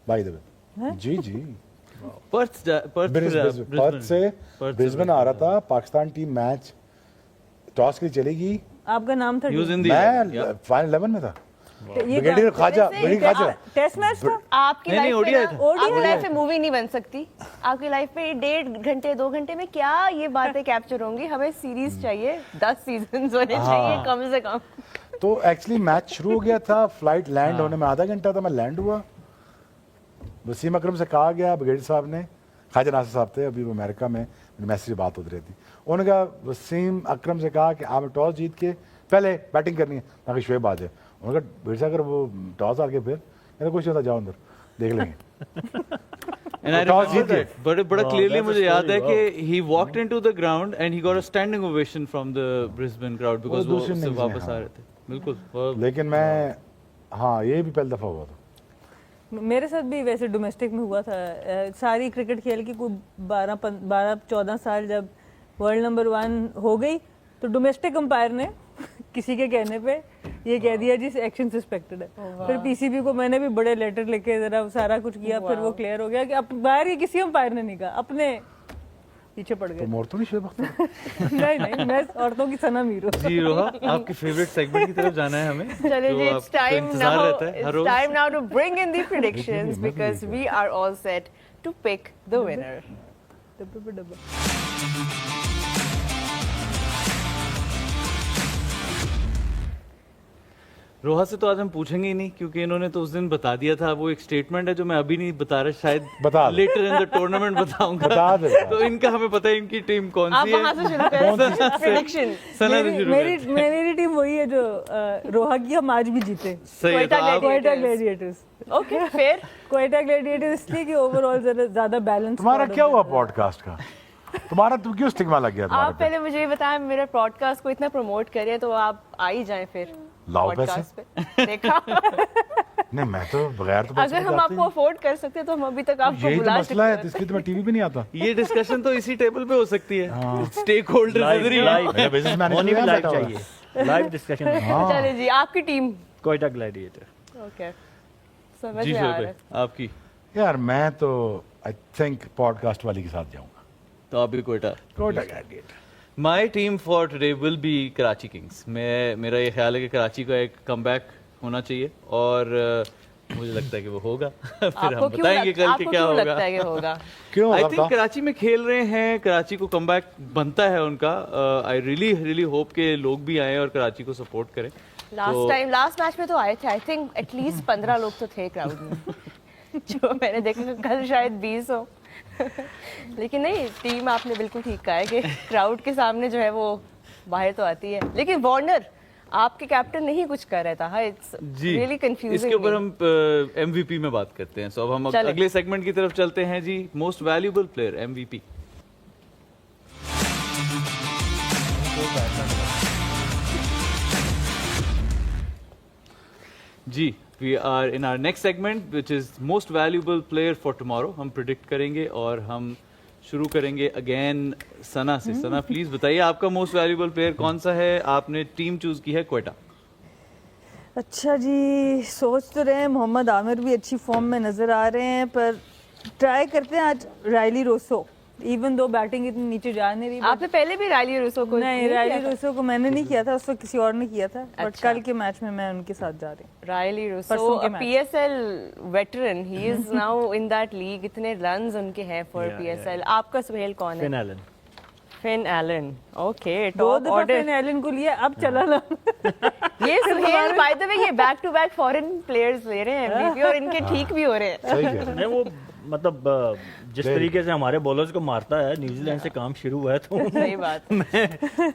बाय द वे। जी पर्थ से ब्रिस्बेन आ रहा था, पाकिस्तान टीम मैच टॉस के लिए चलेगी, आपका नाम था मैं फाइनल 11 में था, ब्रिगेडियर ख्वाजा टेस्ट मैच था। आपकी लाइफ में ODI आपकी लाइफ में मूवी नहीं बन सकती। आपकी लाइफ में 1.5 घंटे 2 घंटे में क्या ये बातें कैप्चर होंगी? हमें सीरीज चाहिए, 10 सीजन्स होने चाहिए कम से कम। तो एक्चुअली मैच शुरू हो गया था, फ्लाइट लैंड होने में आधा घंटा था, मैं लैंड हुआ, वसीम अकरम से कहा गया, ब्रिगेडियर साहब ने, ख्वाजा नासिर साहब थे अभी वो अमेरिका में, मैसेज से बात होती रहती, उन्होंने कहा वसीम अकरम से कहा कि आप टॉस जीत के पहले बैटिंग करनी है ताकि शोएब आ जाए। उन्होंने कहा बेटा अगर वो टॉस हार के फिर कहते कुछ नहीं होता, जाओ अंदर देख लेंगे। And I टॉस remember जीत गए। that. बड़ा clearly that's a मुझे याद है story, कि he walked into the ground and he got a standing ovation from the Brisbane crowd because वो दूसरे उससे innings में, वापस आ हाँ। रहे थे। बिल्कुल। और लेकिन मैं हाँ ये भी पहली दफ़ा हुआ था। मेरे साथ भी वैसे डोमेस्टिक में हुआ था। सारी क्रिकेट खेल की कोई 12-14 साल जब वर्ल्ड नंबर 1 हो गई तो डोमेस्टिक अंपायर ने किसी के कहने पे ये कह दिया जी एक्शन सस्पेक्टेड है। फिर पीसीबी को मैंने भी बड़े लेटर लिखे, जरा सारा कुछ किया, फिर वो क्लियर हो गया कि अब बाहर ही किसी अंपायर ने नहीं कहा, अपने पीछे पड़ तो गए। मोर तो नहीं शोएब अख्तर। नहीं मैं औरतों की सना मीर हूं। जी रोहा, आपके फेवरेट सेगमेंट की तरफ जाना है हमें। चलिए जो जी, it's आपको time इंतजार now. रहता है हर It's rose. time now to bring in the predictions मैं because भी we are all set to pick the winner. डब्बे पे डब्बा। रोहा से तो आज हम पूछेंगे ही नहीं क्योंकि इन्होंने तो उस दिन बता दिया था। वो एक स्टेटमेंट है जो मैं अभी नहीं बता रहा, शायद बता दो। लेटर इन द टूर्नामेंट बताऊंगा। बता दे। तो इनका हमें पता है इनकी टीम कौन आप सी है। वहां से शुरू करें प्रेडिक्शन। सना से शुरू मेरी करते हैं। मेरी टीम वही है जो रोहा की हम आज भी जीते। सही है, तो कोयटा आप क्वेटा ग्लैडिएटर्स। ओके फिर क्वेटा ग्लैडिएटर्स इसलिए कि ओवरऑल ज्यादा बैलेंस। तुम्हारा क्या हुआ पॉडकास्ट का? तुम्हारा तुम क्यों स्टिग्मा लग गया आप तुम्हारे पे? पहले मुझे ये बताएं, मेरे पॉडकास्ट को इतना प्रमोट करिए तो आप आ ही जाएं फिर लाओ पॉडकास्ट पे। देखा नहीं मैं तो बगैर तो अगर हम आपको अफोर्ड कर सकते तो हम अभी तक आपको यही तो बुला मसला है, सकते इसलिए तो मैं टीवी पे नहीं आता। ये डिस्कशन तो इसी टेबल पे हो सकती है। स्टेक होल्डर मेरा business manager होनी भी यहाँ लाइव बैठा हुआ है। चाहिए, लाइव डिस्कशन। हैं। चलिए जी, आपकी टीम। कोयटा ग्लैडिएटर। ओके समझ जी में आ रहा शोएब है। आपकी। यार मैं तो आई थिंक पॉडकास्ट वाली के साथ जाऊंगा। तो आप भी Quetta. Quetta Gladiator. My team for today will be Karachi Kings. मेरा ये ख्याल है कि कराची का एक कमबैक होना चाहिए और मुझे लगता है कि वो होगा। फिर आपको हम क्यों बताएंगे कल आपको कि क्या क्यों होगा। लगता है कि होगा? क्यों आई बताओ? थिंक कराची में खेल रहे हैं, कराची को कमबैक बनता है उनका। आई रियली होप के लोग भी आए और कराची को सपोर्ट करें। लास्ट मैच में तो आए थे, आई थिंक एटलीस्ट 15 लोग तो थे क्राउड में। जो मैंने देखा कल शायद 20 हो। लेकिन नहीं, टीम आपने बिल्कुल ठीक कहा है कि क्राउड के सामने जो है वो बाहर तो आती है। लेकिन वार्नर आपके कैप्टन नहीं कुछ कर रहा था। इट्स जी रियली कंफ्यूजिंग। इसके ऊपर हम एमवीपी में बात करते हैं। सो अब हम चलें। अगले सेगमेंट की तरफ चलते हैं जी। Most valuable player MVP. जी we are in our next segment which is most valuable player for tomorrow. हम प्रिडिक्ट करेंगे और हम शुरू करेंगे अगेन सना से। सना प्लीज बताइए आपका मोस्ट वैल्यूएबल प्लेयर कौन सा है? आपने टीम चूज की है कोयटा। अच्छा जी, सोच तो रहे हैं मोहम्मद आमिर भी अच्छी फॉर्म में नजर आ रहे हैं, पर ट्राई करते हैं आज Rilee Rossouw. Even though batting इतनी नीचे जा नहीं रही। आपने पहले भी रायली रूसो को नहीं, रायली रोसो को मैंने नहीं किया था, उसको किसी और ने किया था। बट अच्छा। कल के मैच में मैं उनके साथ जा रही हूँ। रायली परसों रूसो के match. PSL veteran, he is now in that league. इतने रन्स उनके हैं फॉर पीएसएल। आपका सुहेल कौन है? Finn Allen. Finn Allen. Okay, दो टॉप दफा ऑर्डर। फिन एलन को लिया, अब चला ला। ये सुहेल बाय द वे ये back to back foreign players ले रहे हैं एमवीपी और इनके ठीक भी हो रहे हैं। सही कह रहे हो। नहीं वो मतलब जिस तरीके से हमारे बॉलर्स को मारता है, न्यूजीलैंड से काम शुरू हुआ है तो सही बात।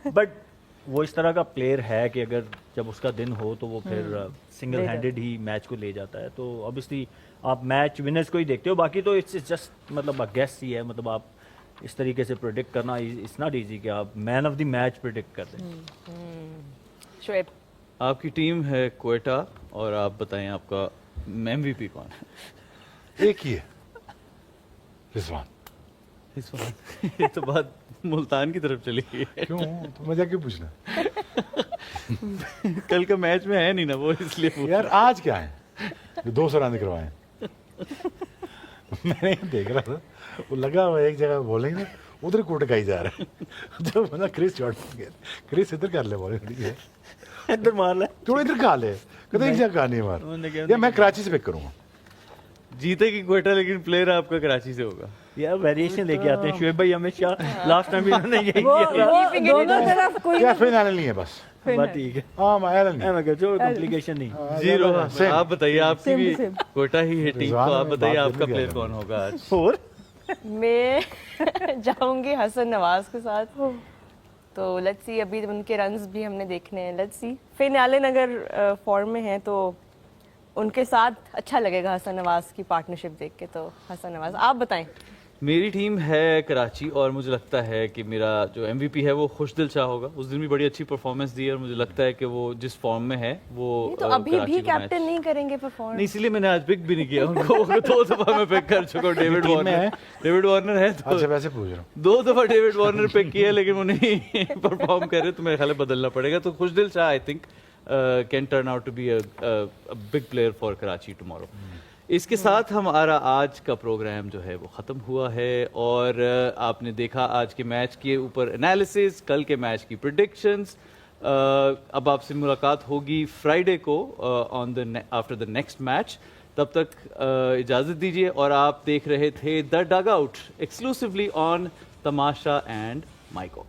बट वो इस तरह का प्लेयर है कि अगर जब उसका दिन हो तो वो फिर सिंगल हैंडेड ही मैच को ले जाता है। तो ऑब्वियसली आप मैच विनर्स को ही देखते हो, बाकी तो इट्स जस्ट मतलब अ गेस ही है। मतलब आप इस तरीके से प्रेडिक्ट करना इट्स नॉट इजी कि आप man of the match predict कर दें। शोएब आपकी टीम है कोयटा और आप बताएं आपका एमवीपी कौन है? एक ही है, रिजवान। इस बार ये तो बात मुल्तान की तरफ चली गई है। क्यों तुम्हें जाके पूछना? कल का मैच में है नहीं ना वो, इसलिए पूछ- यार आज क्या है? 200 रन करवाए। मैंने देख रहा था, वो लगा हुआ एक जगह बोलेंगे ना, उधर कोट का ही जा रहा है। जब बंदा क्रिस जॉर्डन गया, क्रिस इधर कर ले बॉलिंग, ठीक है इधर मार ले। थोड़ा इधर खा ले, कहते एक जगह नहीं उन्होंने मार। क्या या मैं कराची से पिक करूंगा। जीतेगी कोयटा लेकिन प्लेयर आपका कराची से होगा। यार वेरिएशन लेके आते हैं शुएब भाई हमेशा। लास्ट टाइम भी उन्होंने यही वो किया। दोनों तरफ कोई क्या फिन एलन नहीं है बस? बात ठीक है। हाँ मैं एलन नहीं। मैं कह जो कॉम्प्लिकेशन नहीं। जी रोहा, Same. आप बताइए आपकी भी Same. कोयटा ही है टीम, रिजवान तो आप में बताइए बात आपका करने प्लेयर गया कौन होगा आज? और मैं जाऊंगी हसन नवाज के साथ। तो लेट्स सी, अभी उनके रन्स भी हमने देखने हैं, लेट्स सी। फिन एलन अगर फॉर्म में है तो उनके साथ अच्छा लगेगा हसन नवाज की पार्टनरशिप देख के। तो हसन नवाज, आप बताएं। मेरी टीम है कराची और मुझे लगता है कि मेरा जो एमवीपी है वो खुशदिल शाह होगा। उस दिन भी बड़ी अच्छी परफॉर्मेंस दी है और मुझे लगता है कि वो जिस फॉर्म में है वो तो अभी कराची भी को कैप्टन मैच- नहीं करेंगे परफॉर्म? नहीं, इसीलिए मैंने आज पिक भी नहीं किया उनको। 2 दफा मैं पिक कर चुका हूँ। डेविड टीम में है? वार्नर है तो अच्छा वैसे पूछ रहा हूँ। 2 दफा डेविड वार्नर पिक किया लेकिन वो नहीं परफॉर्म कर रहे, तो मेरे ख्याल है बदलना पड़ेगा। तो Khushdil Shah I think can turn out to be a big player for Karachi tomorrow. इसके साथ हमारा आज का प्रोग्राम जो है वो ख़त्म हुआ है और आपने देखा आज के मैच के ऊपर एनालिसिस, कल के मैच की प्रेडिक्शंस। अब आपसे मुलाकात होगी फ्राइडे को on the after the next match. तब तक इजाज़त दीजिए और आप देख रहे थे the dugout exclusively on Tamasha and micro.